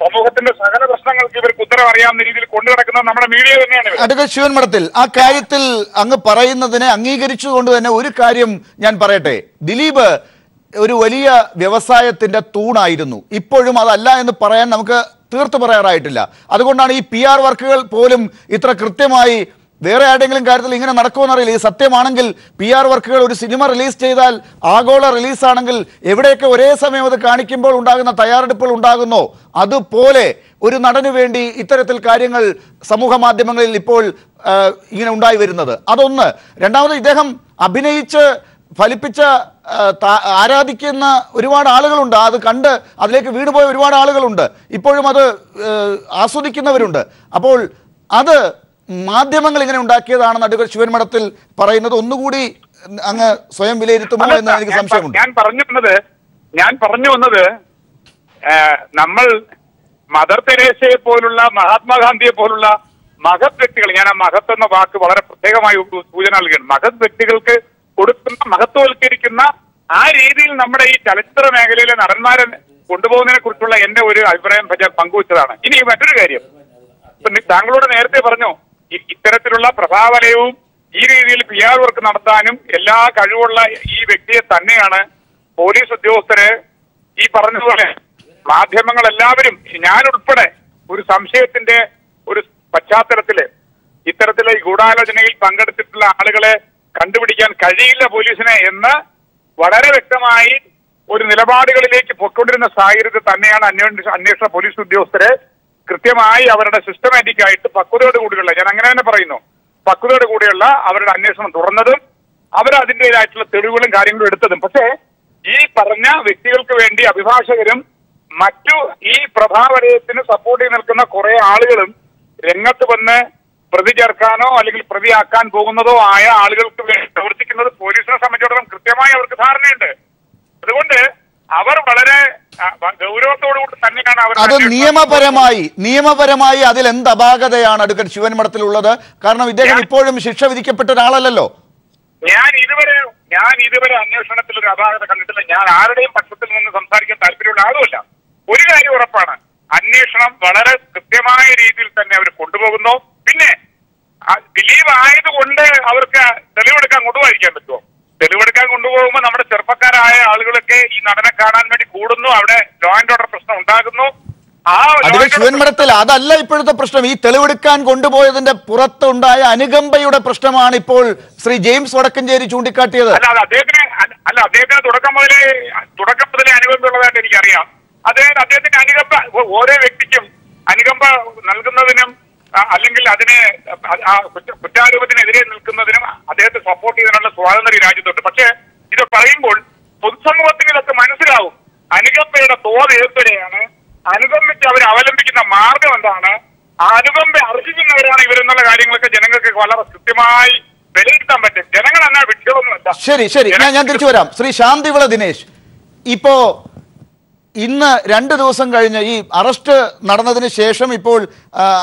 സമൂഹത്തിന്റെ സകല പ്രശ്നങ്ങൾക്ക് ഇവർക്ക് ഉത്തരം അറിയാവുന്ന രീതിയിൽ കൊണ്ടു നടക്കുന്നത് നമ്മുടെ മീഡിയ തന്നെയാണ്. അഡ്വക്കേറ്റ് ശിവൻ മഠത്തിൽ ആ കാര്യത്തിൽ അങ്ങ് പറയുന്നതിനെ അംഗീകരിച്ചുകൊണ്ട് തന്നെ ഒരു കാര്യം ഞാൻ പറയട്ടെ. ദിലീപ് ഒരു വലിയ വ്യവസായത്തിന്റെ തൂണായിരുന്നു. ഇപ്പോഴും അതല്ല എന്ന് പറയാൻ നമുക്ക് തീർത്തു പറയാറായിട്ടില്ല. അതുകൊണ്ടാണ് ഈ PR വർക്കുകൾ പോലും ഇത്ര കൃത്യമായി വേറെ ആരുടെങ്കിലും കാര്യത്തിൽ ഇങ്ങനെ നടക്കുമെന്നറിയില്ല. ഇത് സത്യമാണെങ്കിൽ PR വർക്കുകൾ ഒരു സിനിമ റിലീസ് ചെയ്താൽ ആഗോള റിലീസാണെങ്കിൽ എവിടെയൊക്കെ ഒരേ സമയം അത് കാണിക്കുമ്പോൾ ഉണ്ടാകുന്ന തയ്യാറെടുപ്പുകൾ ഉണ്ടാകുന്നോ അതുപോലെ ഒരു നടനു വേണ്ടി ഇത്തരത്തിൽ കാര്യങ്ങൾ സമൂഹ മാധ്യമങ്ങളിൽ ഇപ്പോൾ ഇങ്ങനെ ഉണ്ടായി വരുന്നത് അതൊന്ന്. രണ്ടാമത് ഇദ്ദേഹം അഭിനയിച്ച് ഫലിപ്പിച്ച ആരാധിക്കുന്ന ഒരുപാട് ആളുകളുണ്ട്. അത് കണ്ട് അതിലേക്ക് വീണുപോയ ഒരുപാട് ആളുകളുണ്ട്. ഇപ്പോഴും അത് ആസ്വദിക്കുന്നവരുണ്ട്. അപ്പോൾ അത് മാധ്യമങ്ങൾ ഇങ്ങനെ ഉണ്ടാക്കിയതാണെന്ന് അഡ്വക്കേറ്റ് ശിവൻ മഠത്തിൽ പറയുന്നത് ഒന്നുകൂടി അങ്ങ് സ്വയം വിലയിരുത്തുമോ എന്ന് എനിക്ക് സംശയമുണ്ട്. ഞാൻ പറഞ്ഞു വന്നത് നമ്മൾ മദർ തെരേസയെ പോലുള്ള മഹാത്മാഗാന്ധിയെ പോലുള്ള മഹത് വ്യക്തികൾ, ഞാൻ ആ മഹത്ത് എന്ന വാക്ക് വളരെ പ്രത്യേകമായി സൂചന നൽകുകയാണ്. മഹത് വ്യക്തികൾക്ക് കൊടുക്കുന്ന മഹത്വവൽക്കരിക്കുന്ന ആ രീതിയിൽ നമ്മുടെ ഈ ചലച്ചിത്ര മേഖലയിലെ നടന്മാരെ കൊണ്ടുപോകുന്നതിനെ കുറിച്ചുള്ള എന്റെ ഒരു അഭിപ്രായം പങ്കുവച്ചതാണ്. ഇനി മറ്റൊരു കാര്യം, താങ്കളോട് നേരത്തെ പറഞ്ഞു, ഇത്തരത്തിലുള്ള പ്രഭാവലയവും ഈ രീതിയിൽ PR വർക്ക് നടത്താനും എല്ലാ കഴിവുള്ള ഈ വ്യക്തിയെ തന്നെയാണ് പോലീസ് ഉദ്യോഗസ്ഥര് ഈ പറഞ്ഞതുപോലെ മാധ്യമങ്ങൾ എല്ലാവരും ഞാനുൾപ്പെടെ ഒരു സംശയത്തിന്റെ ഒരു പശ്ചാത്തലത്തില് ഇത്തരത്തിലെ ഗൂഢാലോചനയിൽ പങ്കെടുത്തിട്ടുള്ള ആളുകളെ കണ്ടുപിടിക്കാൻ കഴിയില്ല പോലീസിനെ എന്ന് വളരെ വ്യക്തമായി ഒരു നിലപാടുകളിലേക്ക് പൊക്കൊണ്ടിരുന്ന സാഹചര്യത്തിൽ തന്നെയാണ് അന്വേഷണ പോലീസ് ഉദ്യോഗസ്ഥരെ കൃത്യമായി അവരുടെ സിസ്റ്റമാറ്റിക് ആയിട്ട് പക്വതയോട് കൂടിയുള്ള, ഞാൻ അങ്ങനെ തന്നെ പറയുന്നു, പക്വതയോട് കൂടിയുള്ള അവരുടെ അന്വേഷണം തുറന്നതും അവരതിൻ്റെതായിട്ടുള്ള തെളിവുകളും കാര്യങ്ങളും എടുത്തതും. പക്ഷേ ഈ പറഞ്ഞ വ്യക്തികൾക്ക് വേണ്ടി അഭിഭാഷകരും മറ്റു ഈ പ്രഭാവലയത്തിന് സപ്പോർട്ട് ചെയ്ത് നിൽക്കുന്ന കുറെ ആളുകളും രംഗത്ത് വന്ന് പ്രതി ചേർക്കാനോ അല്ലെങ്കിൽ പ്രതിയാക്കാൻ പോകുന്നതോ ആയ ആളുകൾക്ക് വേണ്ടി പ്രവർത്തിക്കുന്നത് പോലീസിനെ സംബന്ധിച്ചിടത്തോളം കൃത്യമായി അവർക്ക് ധാരണയുണ്ട്. അതുകൊണ്ട് അവർ വളരെ ഗൗരവത്തോടുകൂടി തന്നെയാണ് അവർ അത് നിയമപരമായി അതിൽ എന്ത് അപാകതയാണ് അഡ്വക്കേറ്റ് ശിവൻ മഠത്തിലുള്ളത്? കാരണം ഇദ്ദേഹം ഇപ്പോഴും ശിക്ഷ വിധിക്കപ്പെട്ട ഒരാളല്ലോ. ഞാൻ ഇതുവരെ അന്വേഷണത്തിൽ ഒരു അപാകത കണ്ടിട്ടില്ല. ഞാൻ ആരുടെയും പക്ഷത്തിൽ നിന്ന് സംസാരിക്കാൻ താല്പര്യമുള്ള ആളുമല്ല. ഒരു കാര്യം ഉറപ്പാണ്, അന്വേഷണം വളരെ കൃത്യമായ രീതിയിൽ തന്നെ അവർ കൊണ്ടുപോകുന്നു. പിന്നെ ദിലീപ് ആയതുകൊണ്ട് അവർക്ക് തെളിവെടുക്കാൻ കൊണ്ടുപോയിരിക്കാൻ പറ്റുമോ? തെളിവെടുക്കാൻ കൊണ്ടുപോകുമ്പോൾ നമ്മുടെ ചെറുപ്പക്കാരായ ആളുകളൊക്കെ ഈ നടനെ കാണാൻ വേണ്ടി കൂടുന്നു, അവിടെ ലോ ആൻഡ് ഓർഡർ പ്രശ്നം ഉണ്ടാകുന്നു. ശിവൻമഠത്തിൽ അതല്ല ഇപ്പോഴത്തെ പ്രശ്നം. ഈ തെളിവെടുക്കാൻ കൊണ്ടുപോയതിന്റെ പുറത്തുണ്ടായ അനുകമ്പയുടെ പ്രശ്നമാണ് ഇപ്പോൾ ശ്രീ ജെയിംസ് വടക്കഞ്ചേരി ചൂണ്ടിക്കാട്ടിയത്. അദ്ദേഹത്തിന് തുടക്കം മുതലേ അനുകമ്പയുള്ളതായിട്ട് എനിക്കറിയാം. അദ്ദേഹത്തിന്റെ അനുകമ്പ ഓരോ വ്യക്തിക്കും അനുകമ്പ നൽകുന്നതിനും അല്ലെങ്കിൽ അതിനെ കുറ്റാരോപത്തിനെതിരെ നിൽക്കുന്നതിനും അദ്ദേഹത്തെ സപ്പോർട്ട് ചെയ്തതിനുള്ള സ്വാതന്ത്ര്യം രാജ്യത്തുണ്ട്. പക്ഷേ ഇത് പറയുമ്പോൾ പൊതുസമൂഹത്തിന് ഇതൊക്കെ മനസ്സിലാവും. അനുകമ്പയുടെ തോത് ഏർപ്പെടെയാണ്, അനുകമ്പയ്ക്ക് അവർ അവലംബിക്കുന്ന മാർഗം എന്താണ്, അനുകമ്പ അർഹിക്കുന്നവരാണ് ഇവരെന്നുള്ള കാര്യങ്ങളൊക്കെ ജനങ്ങൾക്ക് വളരെ കൃത്യമായി വിലയിരുത്താൻ പറ്റും. ജനങ്ങൾ എന്നാ വിക്ഷേപമൊന്നുമില്ല. ശരി, ഞാൻ തിരിച്ചു വരാം. ശ്രീ ശാന്തിവിള ദിനേശ്, ഇപ്പോ ഇന്ന് 2 ദിവസം കഴിഞ്ഞ് ഈ അറസ്റ്റ് നടന്നതിന് ശേഷം ഇപ്പോൾ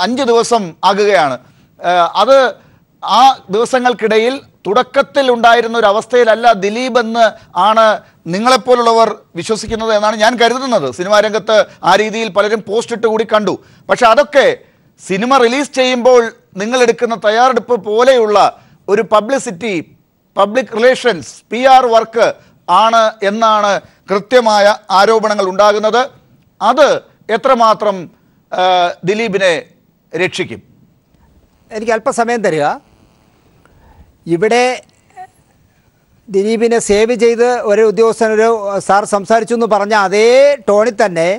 5 ദിവസം ആകുകയാണ്. അത് ആ ദിവസങ്ങൾക്കിടയിൽ തുടക്കത്തിൽ ഉണ്ടായിരുന്ന ഒരു അവസ്ഥയിലല്ല ദിലീപ് എന്ന് ആണ് നിങ്ങളെപ്പോലുള്ളവർ വിശ്വസിക്കുന്നത് എന്നാണ് ഞാൻ കരുതുന്നത്. സിനിമാ രംഗത്ത് ആ രീതിയിൽ പലരും പോസ്റ്റ് ഇട്ട് കൂടി കണ്ടു. പക്ഷെ അതൊക്കെ സിനിമ റിലീസ് ചെയ്യുമ്പോൾ നിങ്ങളെടുക്കുന്ന തയ്യാറെടുപ്പ് പോലെയുള്ള ഒരു publicity, public relations, PR work ആണ് എന്നാണ് കൃത്യമായ ആരോപണങ്ങൾ ഉണ്ടാകുന്നത്. അത് എത്രമാത്രം ദിലീപിനെ രക്ഷിക്കും? എനിക്ക് അല്പസമയം തരിക. ഇവിടെ ദിലീപിനെ സേവ് ചെയ്ത് ഒരു ഉദ്യോഗസ്ഥനൊരു സാർ സംസാരിച്ചു എന്ന് പറഞ്ഞ അതേ ടോണിൽ തന്നെ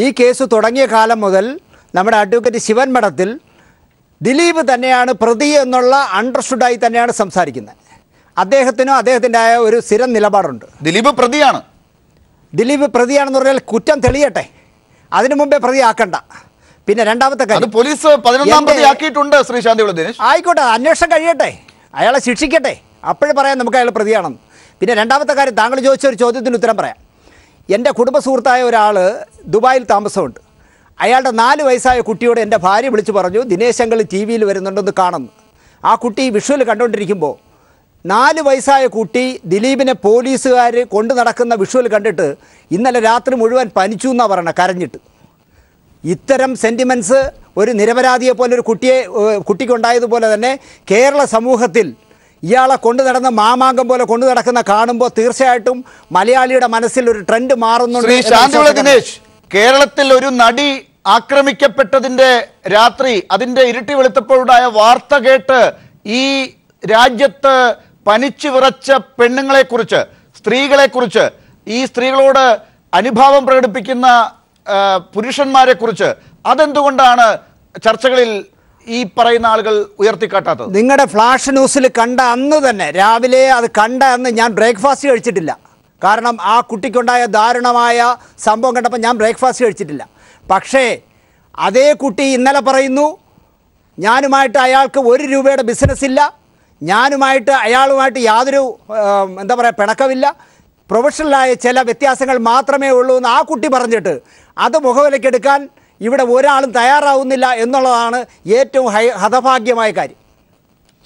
ഈ കേസ് തുടങ്ങിയ കാലം മുതൽ നമ്മുടെ അഡ്വക്കേറ്റ് ശിവൻ മഠത്തിൽ ദിലീപ് തന്നെയാണ് പ്രതി എന്നുള്ള അണ്ടർസ്റ്റുഡായി തന്നെയാണ് സംസാരിക്കുന്നത്. അദ്ദേഹത്തിനും അദ്ദേഹത്തിൻ്റെ ഒരു സ്ഥിരം നിലപാടുണ്ട്. ദിലീപ് പ്രതിയാണെന്ന് പറഞ്ഞാൽ കുറ്റം തെളിയട്ടെ, അതിനു മുമ്പേ പ്രതിയാക്കണ്ട. പിന്നെ രണ്ടാമത്തെ കാര്യം, പോലീസ് 11-ാം പ്രതി ആക്കിയിട്ടുണ്ട് ശ്രീ ശാന്തിവിള ദിനേശ്. ആയിക്കോട്ടെ, അന്വേഷണം കഴിയട്ടെ, അയാളെ ശിക്ഷിക്കട്ടെ, അപ്പോഴും പറയാം നമുക്ക് അയാൾ പ്രതിയാണെന്ന്. പിന്നെ രണ്ടാമത്തെ കാര്യം, താങ്കൾ ചോദിച്ച ഒരു ചോദ്യത്തിന് ഉത്തരം പറയാം. എൻ്റെ കുടുംബ സുഹൃത്തായ ഒരാൾ ദുബായിൽ താമസമുണ്ട്. അയാളുടെ 4 വയസ്സായ കുട്ടിയോട് എൻ്റെ ഭാര്യ വിളിച്ചു പറഞ്ഞു, ദിനേശ് അങ്കിൾ TV യിൽ വരുന്നുണ്ടെന്ന് കാണുന്നു. ആ കുട്ടി വിഷ്വൽ കണ്ടുകൊണ്ടിരിക്കുമ്പോൾ 4 വയസ്സായ കുട്ടി ദിലീപിനെ പോലീസുകാർ കൊണ്ടു നടക്കുന്ന വിഷ്വൽ കണ്ടിട്ട് ഇന്നലെ രാത്രി മുഴുവൻ പനിച്ചു എന്നാണ് പറയണത്, കരഞ്ഞിട്ട്. ഇത്തരം സെൻറ്റിമെൻറ്റ്സ് ഒരു നിരപരാധിയെ പോലെ ഒരു കുട്ടിക്കുണ്ടായതുപോലെ തന്നെ കേരള സമൂഹത്തിൽ ഇയാളെ കൊണ്ടു നടന്ന മാമാങ്കം പോലെ കൊണ്ടു നടക്കുന്ന കാണുമ്പോൾ തീർച്ചയായിട്ടും മലയാളിയുടെ മനസ്സിൽ ഒരു ട്രെൻഡ് മാറുന്നുണ്ട്. ശ്രീ ശാന്തിവിള ദിനേശ്, കേരളത്തിൽ ഒരു നടി ആക്രമിക്കപ്പെട്ടതിന്റെ രാത്രി അതിന്റെ ഇരുട്ടി വെളുത്തപ്പോഴുണ്ടായ വാർത്ത കേട്ട് ഈ രാജ്യത്ത് പനിച്ചു വിറച്ച പെണ്ണുങ്ങളെക്കുറിച്ച്, സ്ത്രീകളെക്കുറിച്ച്, ഈ സ്ത്രീകളോട് അനുഭാവം പ്രകടിപ്പിക്കുന്ന പുരുഷന്മാരെ കുറിച്ച് അതെന്തുകൊണ്ടാണ് ചർച്ചകളിൽ ഈ പറയുന്ന ആളുകൾ ഉയർത്തിക്കാട്ടാത്തത്? നിങ്ങളുടെ ഫ്ലാഷ് ന്യൂസിൽ കണ്ട അന്ന് തന്നെ, രാവിലെ അത് കണ്ട അന്ന് ഞാൻ ബ്രേക്ക്ഫാസ്റ്റ് കഴിച്ചിട്ടില്ല. കാരണം ആ കുട്ടിക്കുണ്ടായ ദാരുണമായ സംഭവം കണ്ടപ്പോൾ ഞാൻ ബ്രേക്ക്ഫാസ്റ്റ് കഴിച്ചിട്ടില്ല. പക്ഷേ അതേ കുട്ടി ഇന്നലെ പറയുന്നു, ഞാനുമായിട്ട് അയാൾക്ക് 1 രൂപയുടെ ബിസിനസ്സില്ല, അയാളുമായിട്ട് യാതൊരു എന്താ പറയുക പിണക്കമില്ല, പ്രൊഫഷണലായ ചില വ്യത്യാസങ്ങൾ മാത്രമേ ഉള്ളൂ എന്ന് ആ കുട്ടി പറഞ്ഞിട്ട് അത് മുഖവിലക്കെടുക്കാൻ ഇവിടെ ഒരാളും തയ്യാറാവുന്നില്ല എന്നുള്ളതാണ് ഏറ്റവും ഹതഭാഗ്യമായ കാര്യം.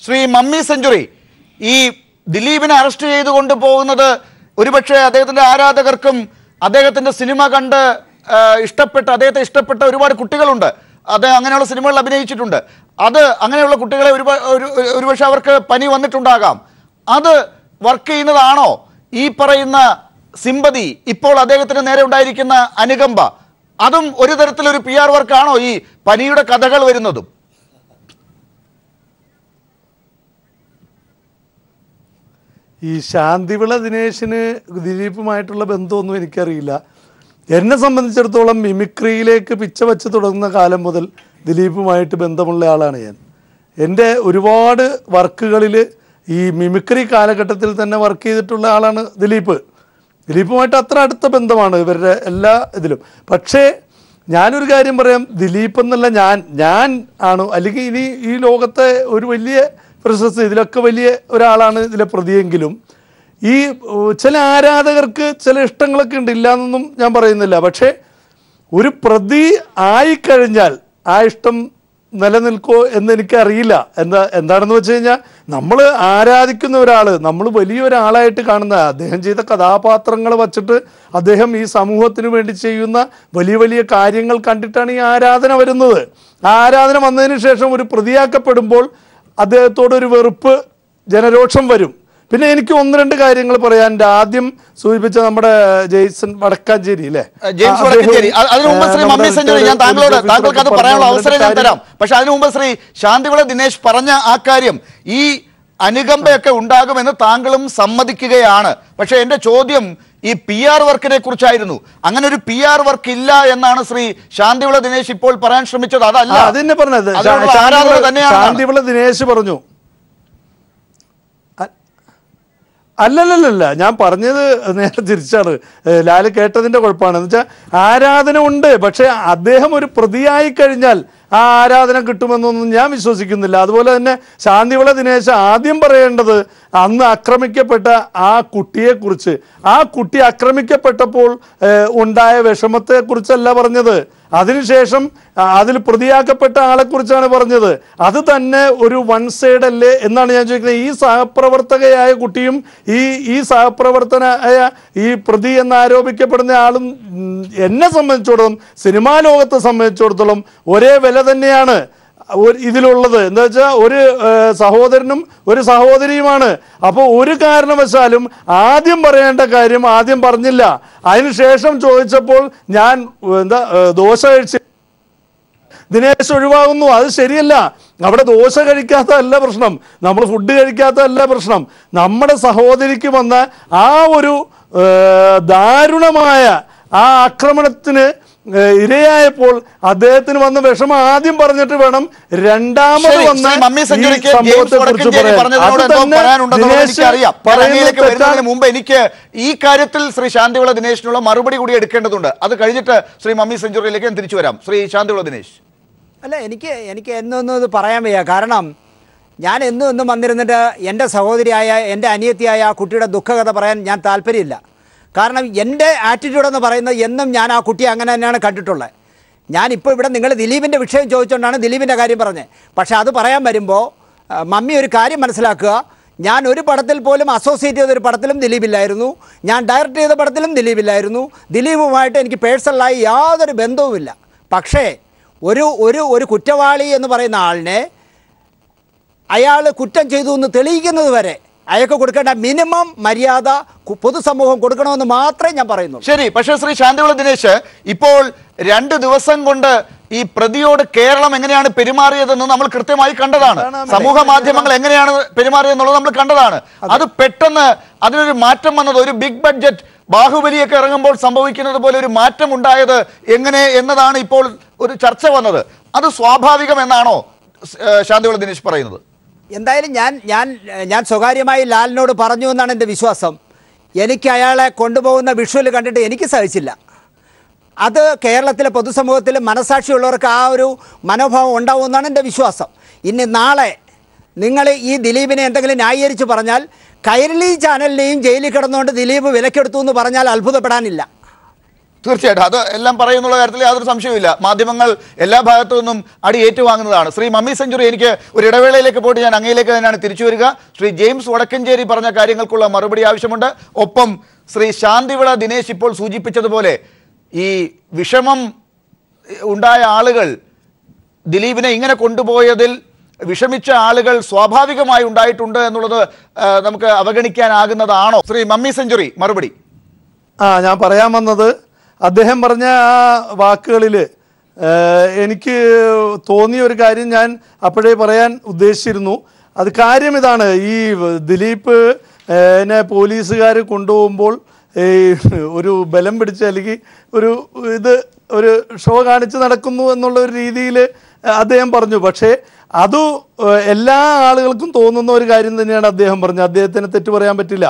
ശ്രീ മമ്മി സെഞ്ചുറി, ഈ ദിലീപിനെ അറസ്റ്റ് ചെയ്ത് കൊണ്ടുപോകുന്നത് ഒരുപക്ഷെ അദ്ദേഹത്തിന്റെ ആരാധകർക്കും അദ്ദേഹത്തിന്റെ സിനിമ കണ്ട് അദ്ദേഹത്തെ ഇഷ്ടപ്പെട്ട ഒരുപാട് കുട്ടികളുണ്ട്. അങ്ങനെയുള്ള സിനിമകൾ അഭിനയിച്ചിട്ടുണ്ട്. അങ്ങനെയുള്ള കുട്ടികളെ ഒരുപക്ഷെ അവർക്ക് പനി വന്നിട്ടുണ്ടാകാം. അത് വർക്ക് ചെയ്യുന്നതാണോ ഈ പറയുന്ന സിമ്പതി, ഇപ്പോൾ അദ്ദേഹത്തിന് നേരെ ഉണ്ടായിരിക്കുന്ന അനുകമ്പ? അതും ഒരു തരത്തിലൊരു PR വർക്കാണോ ഈ പനിയുടെ കഥകൾ വരുന്നതും? ഈ ശാന്തിവിള ദിനേശിന് ദിലീപുമായിട്ടുള്ള ബന്ധമൊന്നും എനിക്കറിയില്ല. എന്നെ സംബന്ധിച്ചിടത്തോളം മിമിക്രിയിലേക്ക് പിച്ച വച്ച് തുടങ്ങുന്ന കാലം മുതൽ ദിലീപുമായിട്ട് ബന്ധമുള്ള ആളാണ് ഞാൻ. എൻ്റെ ഒരുപാട് വർക്കുകളിൽ ഈ മിമിക്രി കാലഘട്ടത്തിൽ തന്നെ വർക്ക് ചെയ്തിട്ടുള്ള ആളാണ് ദിലീപ്. ദിലീപുമായിട്ട് അത്ര അടുത്ത ബന്ധമാണ് ഇവരുടെ എല്ലാ ഇതിലും. പക്ഷേ ഞാനൊരു കാര്യം പറയാം, ദിലീപ് എന്നല്ല ഞാൻ ആണ്, അല്ലെങ്കിൽ ഇനി ഈ ലോകത്തെ ഒരു വലിയ പ്രശസ്തി, ഇതിലൊക്കെ വലിയ ഒരാളാണ് ഇതിലെ പ്രതിയെങ്കിലും ഈ ചില ആരാധകർക്ക് ചില ഇഷ്ടങ്ങളൊക്കെ ഉണ്ട്, ഇല്ല എന്നൊന്നും ഞാൻ പറയുന്നില്ല. പക്ഷേ ഒരു പ്രതി ആയിക്കഴിഞ്ഞാൽ ആ ഇഷ്ടം നിലനിൽക്കോ എന്ന് എനിക്കറിയില്ല. എന്താണെന്ന് വെച്ച് കഴിഞ്ഞാൽ നമ്മൾ ആരാധിക്കുന്ന ഒരാൾ, നമ്മൾ വലിയൊരാളായിട്ട് കാണുന്ന, അദ്ദേഹം ചെയ്ത കഥാപാത്രങ്ങൾ വച്ചിട്ട് അദ്ദേഹം ഈ സമൂഹത്തിന് വേണ്ടി ചെയ്യുന്ന വലിയ വലിയ കാര്യങ്ങൾ കണ്ടിട്ടാണ് ഈ ആരാധന വരുന്നത്. ആ ആരാധന വന്നതിന് ശേഷം ഒരു പ്രതിയാക്കപ്പെടുമ്പോൾ അദ്ദേഹത്തോടൊരു വെറുപ്പ്, ജനരോഷം വരും. പിന്നെ എനിക്ക് 1-2 കാര്യങ്ങൾ പറയാൻ. ആദ്യം സൂചിപ്പിച്ച നമ്മുടെ ജെയ്സൺ വടക്കാഞ്ചേരി അല്ലേ, ജെയിംസ് വടക്കാഞ്ചേരി. അതിനു മുമ്പ് ശ്രീ മമ്മി സെഞ്ചുറി, ഞാൻ താങ്കൾക്ക് അത് പറയാനുള്ള അവസരം ഞാൻ തരാം. പക്ഷെ അതിനു മുമ്പ് ശ്രീ ശാന്തിവിള ദിനേശ് പറഞ്ഞ ആ കാര്യം, ഈ അനുകമ്പയൊക്കെ ഉണ്ടാകുമെന്ന് താങ്കളും സമ്മതിക്കുകയാണ്. പക്ഷെ എന്റെ ചോദ്യം ഈ PR വർക്കിനെ കുറിച്ചായിരുന്നു. അങ്ങനെ ഒരു PR വർക്ക് ഇല്ല എന്നാണ് ശ്രീ ശാന്തിവിള ദിനേശ് ഇപ്പോൾ പറയാൻ ശ്രമിച്ചത്. അതല്ല, അതെന്നെ പറഞ്ഞത് ശാന്തിവിള ദിനേശ് പറഞ്ഞു. അല്ലല്ലല്ല, ഞാൻ പറഞ്ഞത് നേരെ തിരിച്ചാണ്. ലാല് കേട്ടതിൻ്റെ കുഴപ്പമാണ്. എന്ന് വെച്ചാൽ ആരാധന ഉണ്ട്, പക്ഷേ അദ്ദേഹം ഒരു പ്രതിയായി കഴിഞ്ഞാൽ ആ ആരാധന കിട്ടുമെന്നൊന്നും ഞാൻ വിശ്വസിക്കുന്നില്ല. അതുപോലെ തന്നെ ശാന്തിവിള ദിനേശ് ആദ്യം പറയേണ്ടത് അന്ന് ആക്രമിക്കപ്പെട്ട ആ കുട്ടിയെക്കുറിച്ച്, ആ കുട്ടി ആക്രമിക്കപ്പെട്ടപ്പോൾ ഉണ്ടായ വിഷമത്തെക്കുറിച്ചല്ല പറഞ്ഞത്, അതിനുശേഷം അതിൽ പ്രതിയാക്കപ്പെട്ട ആളെക്കുറിച്ചാണ് പറഞ്ഞത്. അത് തന്നെ ഒരു വൺ സൈഡ് അല്ലേ എന്നാണ് ഞാൻ ചോദിക്കുന്നത്. ഈ സഹപ്രവർത്തകയായ കുട്ടിയും ഈ സഹപ്രവർത്തനായ ഈ പ്രതി എന്നാരോപിക്കപ്പെടുന്ന ആളും എന്നെ സംബന്ധിച്ചിടത്തോളം, സിനിമാ ലോകത്തെ സംബന്ധിച്ചിടത്തോളം ഒരേ വില തന്നെയാണ് ഇതിലുള്ളത്. എന്താ വെച്ചാൽ ഒരു സഹോദരനും ഒരു സഹോദരിയുമാണ്. അപ്പോൾ ഒരു കാരണവശാലും ആദ്യം പറയേണ്ട കാര്യം ആദ്യം പറഞ്ഞില്ല. അതിനുശേഷം ചോദിച്ചപ്പോൾ ഞാൻ ദോശ കഴിച്ച് ദിനേശ് ഒഴിവാകുന്നു. അത് ശരിയല്ല. അവിടെ ദോശ കഴിക്കാത്തതല്ല പ്രശ്നം, നമ്മൾ ഫുഡ് കഴിക്കാത്തതല്ല പ്രശ്നം. നമ്മുടെ സഹോദരിക്ക് വന്ന ആ ഒരു ദാരുണമായ ആ ആക്രമണത്തിന് ഇരയായപ്പോൾ അദ്ദേഹത്തിന് വന്ന വിഷമം ആദ്യം പറഞ്ഞിട്ട് വേണം രണ്ടാമത് വന്ന മുമ്പ് എനിക്ക് ഈ കാര്യത്തിൽ ശ്രീ ശാന്തിവിള ദിനേശിനുള്ള മറുപടി കൂടി എടുക്കേണ്ടതുണ്ട്. അത് കഴിഞ്ഞിട്ട് ശ്രീ മമ്മി സെഞ്ചുറിയിലേക്ക് ഞാൻ തിരിച്ചു വരാം. ശ്രീ ശാന്തിവിള ദിനേശ്. അല്ല, എനിക്ക് എന്നൊന്നും ഇത് പറയാൻ വയ്യ. കാരണം ഞാൻ എന്നും വന്നിരുന്നിട്ട് എൻ്റെ സഹോദരിയായ എൻ്റെ അനിയത്തിയായ ആ കുട്ടിയുടെ ദുഃഖകഥ പറയാൻ ഞാൻ താല്പര്യമില്ല. കാരണം എൻ്റെ ആറ്റിറ്റ്യൂഡ് എന്ന് പറയുന്നത് എന്നും ഞാൻ ആ കുട്ടിയെ അങ്ങനെ തന്നെയാണ് കണ്ടിട്ടുള്ളത്. ഞാനിപ്പോൾ ഇവിടെ നിങ്ങൾ ദിലീപിൻ്റെ വിഷയം ചോദിച്ചുകൊണ്ടാണ് ദിലീപിൻ്റെ കാര്യം പറഞ്ഞത്. പക്ഷേ അത് പറയാൻ വരുമ്പോൾ മമ്മി ഒരു കാര്യം മനസ്സിലാക്കുക, ഞാൻ ഒരു പടത്തിൽ പോലും അസോസിയേറ്റ് ചെയ്തൊരു പടത്തിലും ദിലീപില്ലായിരുന്നു, ഞാൻ ഡയറക്റ്റ് ചെയ്ത പടത്തിലും ദിലീപില്ലായിരുന്നു, ദിലീപുമായിട്ട് എനിക്ക് പേഴ്സണലായി യാതൊരു ബന്ധവുമില്ല. പക്ഷേ ഒരു ഒരു ഒരു കുറ്റവാളി എന്ന് പറയുന്ന ആളിനെ അയാൾ കുറ്റം ചെയ്തു എന്ന് തെളിയിക്കുന്നത് വരെ അയാൾക്ക് കൊടുക്കേണ്ട മിനിമം മര്യാദ പൊതുസമൂഹം കൊടുക്കണമെന്ന് മാത്രമേ ഞാൻ പറയുന്നു. ശരി, പക്ഷേ ശ്രീ ശാന്തിവിള ദിനേശ്, ഇപ്പോൾ 2 ദിവസം കൊണ്ട് ഈ പ്രതിയോട് കേരളം എങ്ങനെയാണ് പെരുമാറിയതെന്ന് നമ്മൾ കൃത്യമായി കണ്ടതാണ്. സമൂഹ മാധ്യമങ്ങൾ എങ്ങനെയാണ് പെരുമാറിയതെന്നുള്ളത് നമ്മൾ കണ്ടതാണ്. അത് പെട്ടെന്ന് അതിനൊരു മാറ്റം വന്നത്, ഒരു ബിഗ് ബഡ്ജറ്റ് ബാഹുബലിയൊക്കെ ഇറങ്ങുമ്പോൾ സംഭവിക്കുന്നത് പോലെ ഒരു മാറ്റം ഉണ്ടായത് എങ്ങനെ എന്നതാണ് ഇപ്പോൾ ഒരു ചർച്ച വന്നത്. അത് സ്വാഭാവികം എന്നാണോ ശാന്തിവിള ദിനേശ് പറയുന്നത്? എന്തായാലും ഞാൻ സ്വകാര്യമായി ലാലിനോട് പറഞ്ഞു എന്നാണ് എൻ്റെ വിശ്വാസം. എനിക്ക് അയാളെ കൊണ്ടുപോകുന്ന വിഷ്വൽ കണ്ടിട്ട് എനിക്ക് സഹിച്ചില്ല. അത് കേരളത്തിലെ പൊതുസമൂഹത്തിൽ മനസാക്ഷിയുള്ളവർക്ക് ആ ഒരു മനോഭാവം ഉണ്ടാവുമെന്നാണ് എൻ്റെ വിശ്വാസം. ഇനി നാളെ നിങ്ങൾ ഈ ദിലീപിനെ എന്തെങ്കിലും ന്യായീകരിച്ച് പറഞ്ഞാൽ, കൈരളി ചാനലിനെയും ജയിലിൽ കിടന്നുകൊണ്ട് ദിലീപ് വിലക്കെടുത്തു എന്ന് പറഞ്ഞാൽ അത്ഭുതപ്പെടാനില്ല. തീർച്ചയായിട്ടും അത് എല്ലാം പറയുന്നുള്ള കാര്യത്തിൽ യാതൊരു സംശയവുമില്ല. മാധ്യമങ്ങൾ എല്ലാ ഭാഗത്തു നിന്നും അടി ഏറ്റുവാങ്ങുന്നതാണ്. ശ്രീ മമ്മി സെഞ്ചുറി, എനിക്ക് ഒരു ഇടവേളയിലേക്ക് പോയിട്ട് ഞാൻ അങ്ങയിലേക്ക് തന്നെയാണ് തിരിച്ചു വരിക. ശ്രീ ജെയിംസ് വടക്കഞ്ചേരി പറഞ്ഞ കാര്യങ്ങൾക്കുള്ള മറുപടി ആവശ്യമുണ്ട്. ഒപ്പം ശ്രീ ശാന്തിവിള ദിനേശ് ഇപ്പോൾ സൂചിപ്പിച്ചതുപോലെ ഈ വിഷമം ഉണ്ടായ ആളുകൾ, ദിലീപിനെ ഇങ്ങനെ കൊണ്ടുപോയതിൽ വിഷമിച്ച ആളുകൾ സ്വാഭാവികമായി ഉണ്ടായിട്ടുണ്ട് എന്നുള്ളത് നമുക്ക് അവഗണിക്കാനാകുന്നതാണോ? ശ്രീ മമ്മി സെഞ്ചുറി, മറുപടി. ഞാൻ പറയാൻ വന്നത്, അദ്ദേഹം പറഞ്ഞ ആ വാക്കുകളിൽ എനിക്ക് തോന്നിയ ഒരു കാര്യം ഞാൻ അപ്പോഴേ പറയാൻ ഉദ്ദേശിച്ചിരുന്നു. അത് കാര്യം ഇതാണ്, ഈ ദിലീപ് പോലീസുകാർ കൊണ്ടുപോകുമ്പോൾ ഒരു ബലം പിടിച്ച് അല്ലെങ്കിൽ ഒരു ഷോ കാണിച്ച് നടക്കുന്നു എന്നുള്ള ഒരു രീതിയിൽ അദ്ദേഹം പറഞ്ഞു. പക്ഷേ അത് എല്ലാ ആളുകൾക്കും തോന്നുന്ന ഒരു കാര്യം തന്നെയാണ് അദ്ദേഹം പറഞ്ഞത്. അദ്ദേഹത്തിന് തെറ്റ് പറയാൻ പറ്റില്ല.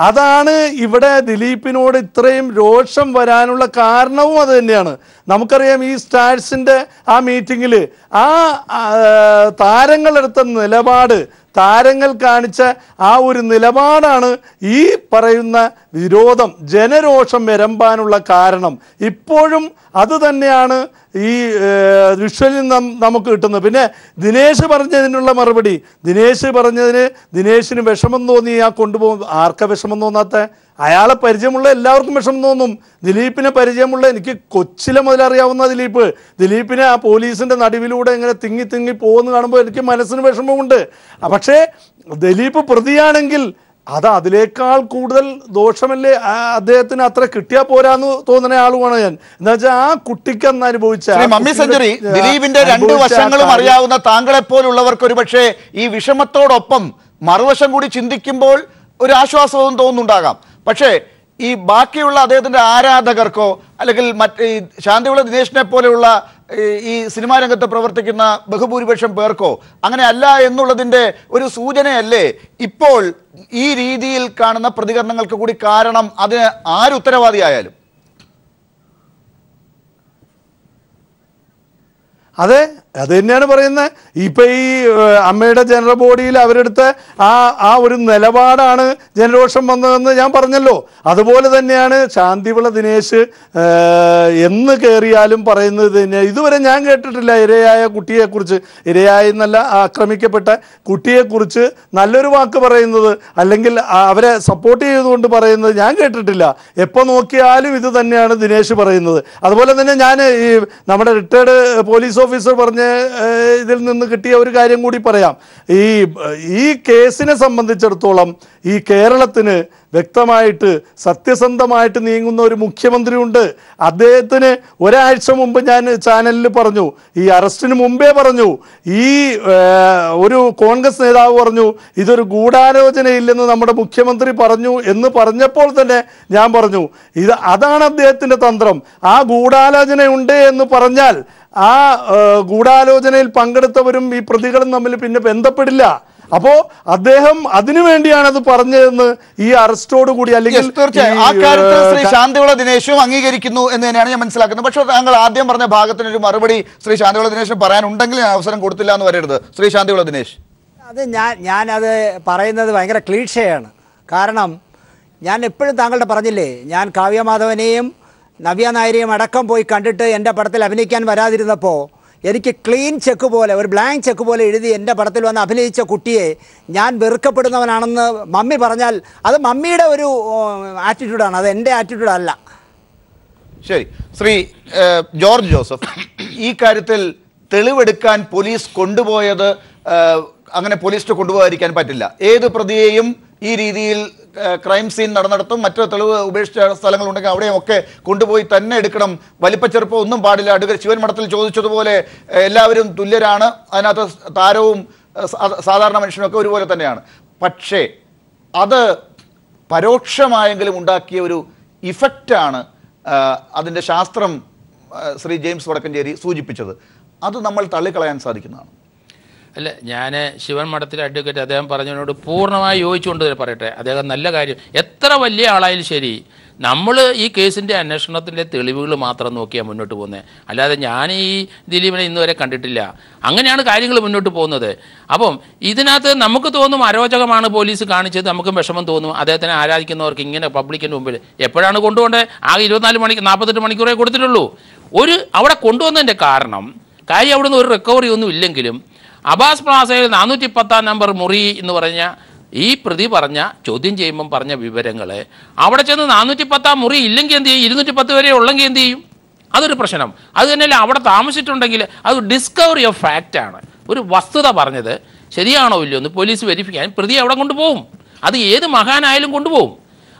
അതാണ് ഇവിടെ ദിലീപിനോട് ഇത്രയും രോഷം വരാനുള്ള കാരണവും അത് തന്നെയാണ്. നമുക്കറിയാം, ഈ സ്റ്റാർസിൻ്റെ ആ മീറ്റിങ്ങിൽ ആ താരങ്ങളെടുത്ത നിലപാട്, താരങ്ങൾ കാണിച്ച ആ ഒരു നിലപാടാണ് ഈ പറയുന്ന വിരോധം, ജനരോഷം വരമ്പാനുള്ള കാരണം. ഇപ്പോഴും അത് തന്നെയാണ് ഈ വിഷ്വലിൽ നമുക്ക് കിട്ടുന്നത്. പിന്നെ ദിനേശ് പറഞ്ഞതിനുള്ള മറുപടി, ദിനേശിന് വിഷമം തോന്നി ആ കൊണ്ടുപോകും. ആർക്കാ വിഷമം തോന്നാത്ത? അയാളെ പരിചയമുള്ള എല്ലാവർക്കും വിഷമം തോന്നും. ദിലീപിനെ പരിചയമുള്ള, എനിക്ക് കൊച്ചിലെ മുതലറിയാവുന്ന ദിലീപിനെ ആ പോലീസിൻ്റെ നടുവിലൂടെ ഇങ്ങനെ തിങ്ങി പോകുന്ന കാണുമ്പോൾ എനിക്ക് മനസ്സിന് വിഷമമുണ്ട്. പക്ഷേ ദിലീപ് പ്രതിയാണെങ്കിൽ അത് അതിനേക്കാൾ കൂടുതൽ ദോഷമല്ലേ? അദ്ദേഹത്തിന് അത്ര കിട്ടിയാൽ പോരാന്ന് തോന്നുന്ന ആളുമാണ് ഞാൻ. എന്താ വെച്ചാൽ ആ കുട്ടിക്ക് അന്ന് അനുഭവിച്ച മമ്മി സെഞ്ചുറി, ദിലീപിന്റെ 2 വശങ്ങളും അറിയാവുന്ന താങ്കളെപ്പോലുള്ളവർക്ക് ഒരു പക്ഷേ ഈ വിഷമത്തോടൊപ്പം മറുവശം കൂടി ചിന്തിക്കുമ്പോൾ ഒരു ആശ്വാസവും തോന്നുന്നുണ്ടാകാം. പക്ഷേ ഈ ബാക്കിയുള്ള അദ്ദേഹത്തിന്റെ ആരാധകർക്കോ അല്ലെങ്കിൽ മറ്റ് ശാന്തിവിള ദിനേശിനെ പോലെയുള്ള ഈ സിനിമാ രംഗത്ത് പ്രവർത്തിക്കുന്ന ബഹുഭൂരിപക്ഷം പേർക്കോ അങ്ങനെ അല്ല എന്നുള്ളതിൻ്റെ ഒരു സൂചനയല്ലേ ഇപ്പോൾ ഈ രീതിയിൽ കാണുന്ന പ്രതികരണങ്ങൾക്ക് കൂടി കാരണം? അതിന് ആരുത്തരവാദിയായാലും അതെ, അത് തന്നെയാണ് പറയുന്നത്. ഇപ്പൊ ഈ അമ്മയുടെ ജനറൽ ബോഡിയിൽ അവരെടുത്ത ആ ഒരു നിലപാടാണ് ജനരോഷം വന്നതെന്ന് ഞാൻ പറഞ്ഞല്ലോ. അതുപോലെ തന്നെയാണ് ശാന്തിവിള ദിനേശ് എന്ന് കയറിയാലും പറയുന്നത് തന്നെ. ഇതുവരെ ഞാൻ കേട്ടിട്ടില്ല ഇരയായ കുട്ടിയെക്കുറിച്ച്, ഇരയായെന്നല്ല ആക്രമിക്കപ്പെട്ട കുട്ടിയെക്കുറിച്ച് നല്ലൊരു വാക്ക് പറയുന്നത്, അല്ലെങ്കിൽ അവരെ സപ്പോർട്ട് ചെയ്തുകൊണ്ട് പറയുന്നത് ഞാൻ കേട്ടിട്ടില്ല. എപ്പോൾ നോക്കിയാലും ഇത് തന്നെയാണ് ദിനേശ് പറയുന്നത്. അതുപോലെ തന്നെ ഞാൻ ഈ നമ്മുടെ റിട്ടയർഡ് പോലീസ് ഓഫീസർ പറഞ്ഞ ഇതിൽ നിന്ന് കിട്ടിയ ഒരു കാര്യം കൂടി പറയാം. ഈ കേസിനെ സംബന്ധിച്ചിടത്തോളം ഈ കേരളത്തിന് വ്യക്തമായിട്ട് സത്യസന്ധമായിട്ട് നീങ്ങുന്ന ഒരു മുഖ്യമന്ത്രിയുണ്ട്. അദ്ദേഹത്തിന് ഒരാഴ്ച മുമ്പ് ഞാൻ ചാനലിൽ പറഞ്ഞു, ഈ അറസ്റ്റിന് മുമ്പേ പറഞ്ഞു, ഈ ഒരു കോൺഗ്രസ് നേതാവ് പറഞ്ഞു ഇതൊരു ഗൂഢാലോചനയില്ലെന്ന് നമ്മുടെ മുഖ്യമന്ത്രി പറഞ്ഞു എന്ന് പറഞ്ഞപ്പോൾ തന്നെ ഞാൻ പറഞ്ഞു അതാണ് അദ്ദേഹത്തിൻ്റെ തന്ത്രം. ആ ഗൂഢാലോചനയുണ്ട് എന്ന് പറഞ്ഞാൽ ആ ഗൂഢാലോചനയിൽ പങ്കെടുത്തവരും ഈ പ്രതികളും തമ്മിൽ പിന്നെ ബന്ധപ്പെടില്ല. അപ്പോ അദ്ദേഹം അതിനുവേണ്ടിയാണ് അത് പറഞ്ഞതെന്ന് ഈ അറസ്റ്റോട് കൂടി, അല്ലെങ്കിൽ ആ കാര്യത്തിൽ ശ്രീ ശാന്തിവിള ദിനേശും അംഗീകരിക്കുന്നു എന്ന് തന്നെയാണ് ഞാൻ മനസ്സിലാക്കുന്നത്. പക്ഷേ താങ്കൾ ആദ്യം പറഞ്ഞ ഭാഗത്തിനൊരു മറുപടി ശ്രീ ശാന്തിവിള ദിനേശിന് പറയാനുണ്ടെങ്കിൽ അവസരം കൊടുത്തില്ല എന്ന് വരരുത്. ശ്രീ ശാന്തിവിള ദിനേശ്, അത് ഞാനത് പറയുന്നത് ഭയങ്കര ക്ലീഷയാണ്. കാരണം ഞാൻ എപ്പോഴും താങ്കളുടെ പറഞ്ഞില്ലേ, ഞാൻ കാവ്യമാധവനെയും നവ്യ നായരെയും അടക്കം പോയി കണ്ടിട്ട് എൻ്റെ പടത്തിൽ അഭിനയിക്കാൻ വരാതിരുന്നപ്പോൾ എനിക്ക് ക്ലീൻ ചെക്ക് പോലെ, ഒരു ബ്ലാങ്ക് ചെക്ക് പോലെ എഴുതി എൻ്റെ പടത്തിൽ വന്ന് അഭിനയിച്ച കുട്ടിയെ ഞാൻ വെറുക്കപ്പെടുന്നവനാണെന്ന് മമ്മി പറഞ്ഞാൽ അത് മമ്മിയുടെ ഒരു ആറ്റിറ്റ്യൂഡാണ്, അത് എൻ്റെ ആറ്റിറ്റ്യൂഡ് അല്ല. ശരി, ശ്രീ ജോർജ് ജോസഫ്, ഈ കാര്യത്തിൽ തെളിവെടുക്കാൻ പോലീസ് കൊണ്ടുപോയത് അങ്ങനെ പോലീസിന് കൊണ്ടുപോകാതിരിക്കാൻ പറ്റില്ല. ഏത് പ്രതിയെയും ഈ രീതിയിൽ ക്രൈം സീൻ നടന്നിടത്തും മറ്റു തെളിവ് ഉപേക്ഷിച്ച സ്ഥലങ്ങളുണ്ടെങ്കിൽ അവിടെയും ഒക്കെ കൊണ്ടുപോയി തന്നെ എടുക്കണം. വലിപ്പച്ചെറുപ്പം ഒന്നും പാടില്ല. അഡ്വക്കേറ്റ് ശിവൻ മഠത്തിൽ ചോദിച്ചതുപോലെ എല്ലാവരും തുല്യരാണ്, അതിനകത്ത് താരവും സാധാരണ മനുഷ്യനൊക്കെ ഒരുപോലെ തന്നെയാണ്. പക്ഷേ അത് പരോക്ഷമായെങ്കിലും ഉണ്ടാക്കിയ ഒരു ഇഫക്റ്റാണ് അതിൻ്റെ ശാസ്ത്രം ശ്രീ ജെയിംസ് വടക്കഞ്ചേരി സൂചിപ്പിച്ചത്. അത് നമ്മൾ തള്ളിക്കളയാൻ സാധിക്കുന്നതാണ്. അല്ല, ഞാൻ ശിവൻ മഠത്തിലെ അഡ്വക്കേറ്റ് അദ്ദേഹം പറഞ്ഞതിനോട് പൂർണ്ണമായി യോജിച്ചുകൊണ്ട് പറയട്ടെ. അദ്ദേഹം നല്ല കാര്യം, എത്ര വലിയ ആളായാലും ശരി, നമ്മൾ ഈ കേസിൻ്റെ അന്വേഷണത്തിൻ്റെ തെളിവുകൾ മാത്രം നോക്കിയാൽ മുന്നോട്ട് പോകുന്നത്. അല്ലാതെ ഞാൻ ഈ ദിലീപിനെ ഇന്നുവരെ കണ്ടിട്ടില്ല. അങ്ങനെയാണ് കാര്യങ്ങൾ മുന്നോട്ട് പോകുന്നത്. അപ്പം ഇതിനകത്ത് നമുക്ക് തോന്നും അരോചകമാണ് പോലീസ് കാണിച്ചത്, നമുക്കും വിഷമം തോന്നും. അദ്ദേഹത്തിനെ ആരാധിക്കുന്നവർക്ക് ഇങ്ങനെ പബ്ലിക്കിൻ്റെ മുമ്പിൽ എപ്പോഴാണ് കൊണ്ടുപോകേണ്ടത്? ആകെ 48 മണിക്കൂറേ കൊടുത്തിട്ടുള്ളൂ. അവിടെ കൊണ്ടുവന്നതിൻ്റെ കാര്യം അവിടുന്ന് ഒരു റിക്കവറി ഒന്നും ഇല്ലെങ്കിലും അബ്ബാസ് പ്ലാസയിൽ 410 നമ്പർ മുറി എന്ന് പറഞ്ഞ ഈ പ്രതി ചോദ്യം ചെയ്യുമ്പം പറഞ്ഞ വിവരങ്ങൾ അവിടെ ചെന്ന് 410 മുറി ഇല്ലെങ്കിൽ എന്ത് ചെയ്യും? 210 വരെ ഉള്ളെങ്കിൽ എന്ത് ചെയ്യും? അതൊരു പ്രശ്നം. അത് തന്നെയല്ല, അവിടെ താമസിച്ചിട്ടുണ്ടെങ്കിൽ അത് ഡിസ്കവറി ഓഫ് ഫാക്റ്റാണ്. ഒരു വസ്തുത പറഞ്ഞത് ശരിയാണോ ഇല്ലയോ എന്ന് പോലീസ് വെരിഫിക്കാൻ പ്രതി അവിടെ കൊണ്ടുപോകും. അത് ഏത് മഹാനായാലും കൊണ്ടുപോകും.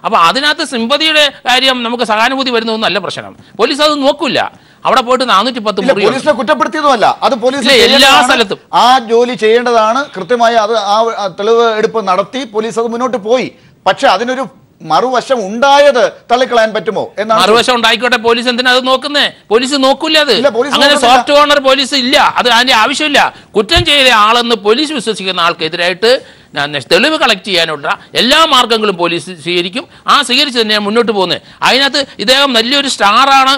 അപ്പോൾ അതിനകത്ത് സിമ്പതിയുടെ കാര്യം നമുക്ക് സഹാനുഭൂതി വരുന്നതൊന്നും അല്ല പ്രശ്നം. പോലീസ് അത് നോക്കില്ല. അവിടെ പോയിട്ട് 410 മുറി പോലീസിനെ കുറ്റപ്പെടുത്തിയതുമല്ല, അത് പോലീസ് എല്ലാ സ്ഥലത്തും ആ ജോലി ചെയ്യേണ്ടതാണ്. കൃത്യമായി അത് ആ തെളിവ് എടുപ്പ് നടത്തി പോലീസ് അത് മുന്നോട്ട് പോയി. പക്ഷെ അതിനൊരു മറുവശം ഉണ്ടായത് തള്ളിക്കളയാൻ പറ്റുമോ എന്നാണ്. മറുവശം ഉണ്ടായിക്കോട്ടെ, പോലീസ് എന്തിനാ അത് നോക്കുന്നേ? പോലീസ് നോക്കൂല. അത് അങ്ങനെ സോഫ്റ്റ് കോർണർ പോലീസ് ഇല്ല. അത് അതിന്റെ ആവശ്യമില്ല. കുറ്റം ചെയ്ത ആളെന്ന് പോലീസ് വിശ്വസിക്കുന്ന ആൾക്കെതിരായിട്ട് തെളിവ് കളക്ട് ചെയ്യാനുള്ള എല്ലാ മാർഗങ്ങളും പോലീസ് സ്വീകരിക്കും. സ്വീകരിച്ച് തന്നെയാണ് മുന്നോട്ട് പോകുന്നത്. അതിനകത്ത് ഇദ്ദേഹം വലിയൊരു സ്റ്റാറാണ്,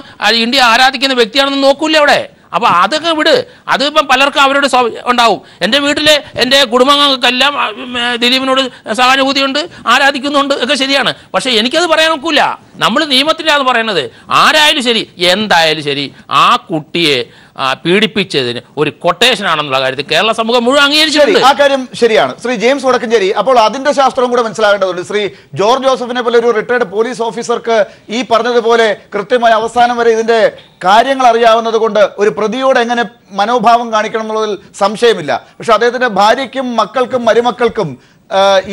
ഇന്ത്യ ആരാധിക്കുന്ന വ്യക്തിയാണെന്ന് നോക്കൂല അവിടെ. അപ്പോൾ അതൊക്കെ വിട്. അതിപ്പം പലർക്കും അവരുടെ ഉണ്ടാവും. എൻ്റെ വീട്ടിലെ എൻ്റെ കുടുംബാംഗങ്ങൾക്കെല്ലാം ദിലീപിനോട് സഹാനുഭൂതിയുണ്ട്, ആരാധിക്കുന്നുണ്ട്, ഒക്കെ ശരിയാണ്. പക്ഷേ എനിക്കത് പറയാൻ നോക്കൂല. നമ്മൾ നിയമത്തിലാണ് പറയണത്. ആരായാലും ശരി, എന്തായാലും ശരി, ആ കുട്ടിയെ പീഡിപ്പിച്ചതിന് ഒരു കൊട്ടേഷൻ ആണെന്നുള്ള കാര്യത്തിൽ കേരള സമൂഹം മുഴുവൻ അംഗീകരിച്ചിട്ടുണ്ട്. ആ കാര്യം ശരിയാണ് ശ്രീ ജെയിംസ് വടക്കഞ്ചേരി. അപ്പോൾ അതിന്റെ ശാസ്ത്രം കൂടെ മനസ്സിലാകേണ്ടതുണ്ട്. ശ്രീ ജോർജ് ജോസഫിനെ പോലെ ഒരു റിട്ടയർഡ് പോലീസ് ഓഫീസർക്ക് ഈ പറഞ്ഞതുപോലെ കൃത്യമായ അവസാനം വരെ ഇതിന്റെ കാര്യങ്ങൾ അറിയാവുന്നത് കൊണ്ട് ഒരു പ്രതിയോട് എങ്ങനെ മനോഭാവം കാണിക്കണം എന്നുള്ളതിൽ സംശയമില്ല. പക്ഷെ അദ്ദേഹത്തിന്റെ ഭാര്യയ്ക്കും മക്കൾക്കും മരുമക്കൾക്കും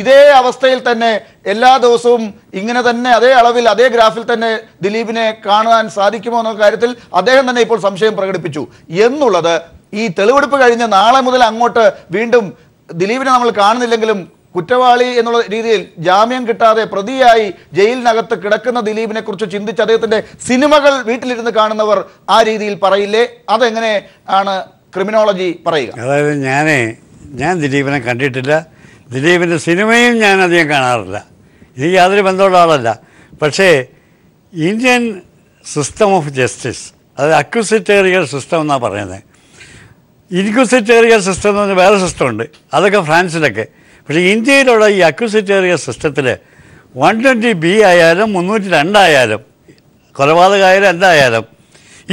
ഇതേ അവസ്ഥയിൽ തന്നെ എല്ലാ ദിവസവും ഇങ്ങനെ തന്നെ അതേ അളവിൽ അതേ ഗ്രാഫിൽ തന്നെ ദിലീപിനെ കാണാൻ സാധിക്കുമോ എന്നുള്ള കാര്യത്തിൽ അദ്ദേഹം തന്നെ ഇപ്പോൾ സംശയം പ്രകടിപ്പിച്ചു എന്നുള്ളത് ഈ തെളിവെടുപ്പ് കഴിഞ്ഞ് നാളെ മുതൽ അങ്ങോട്ട് വീണ്ടും ദിലീപിനെ നമ്മൾ കാണുന്നില്ലെങ്കിലും കുറ്റവാളി എന്നുള്ള രീതിയിൽ ജാമ്യം കിട്ടാതെ പ്രതിയായി ജയിലിനകത്ത് കിടക്കുന്ന ദിലീപിനെ കുറിച്ച് ചിന്തിച്ച് അദ്ദേഹത്തിന്റെ സിനിമകൾ വീട്ടിലിരുന്ന് കാണുന്നവർ ആ രീതിയിൽ പറയില്ലേ? അതെങ്ങനെ ആണ് ക്രിമിനോളജി പറയുക? അതായത് ഞാൻ ദിലീപിനെ കണ്ടിട്ടില്ല, ദിലീപിൻ്റെ സിനിമയും ഞാൻ അധികം കാണാറില്ല, എനിക്ക് യാതൊരു ബന്ധമുള്ള ആളല്ല. പക്ഷേ ഇന്ത്യൻ സിസ്റ്റം ഓഫ് ജസ്റ്റിസ്, അത് അക്യൂസിറ്റേറിയൽ സിസ്റ്റം എന്നാണ് പറയുന്നത്. ഇൻക്വിസിറ്റേറിയൽ സിസ്റ്റം എന്ന് പറഞ്ഞാൽ വേറെ സിസ്റ്റമുണ്ട്, അതൊക്കെ ഫ്രാൻസിലൊക്കെ. പക്ഷേ ഇന്ത്യയിലുള്ള ഈ അക്യൂസിറ്റേറിയൽ സിസ്റ്റത്തിൽ 120B ആയാലും 302 ആയാലും കൊലപാതകമായാലും എന്തായാലും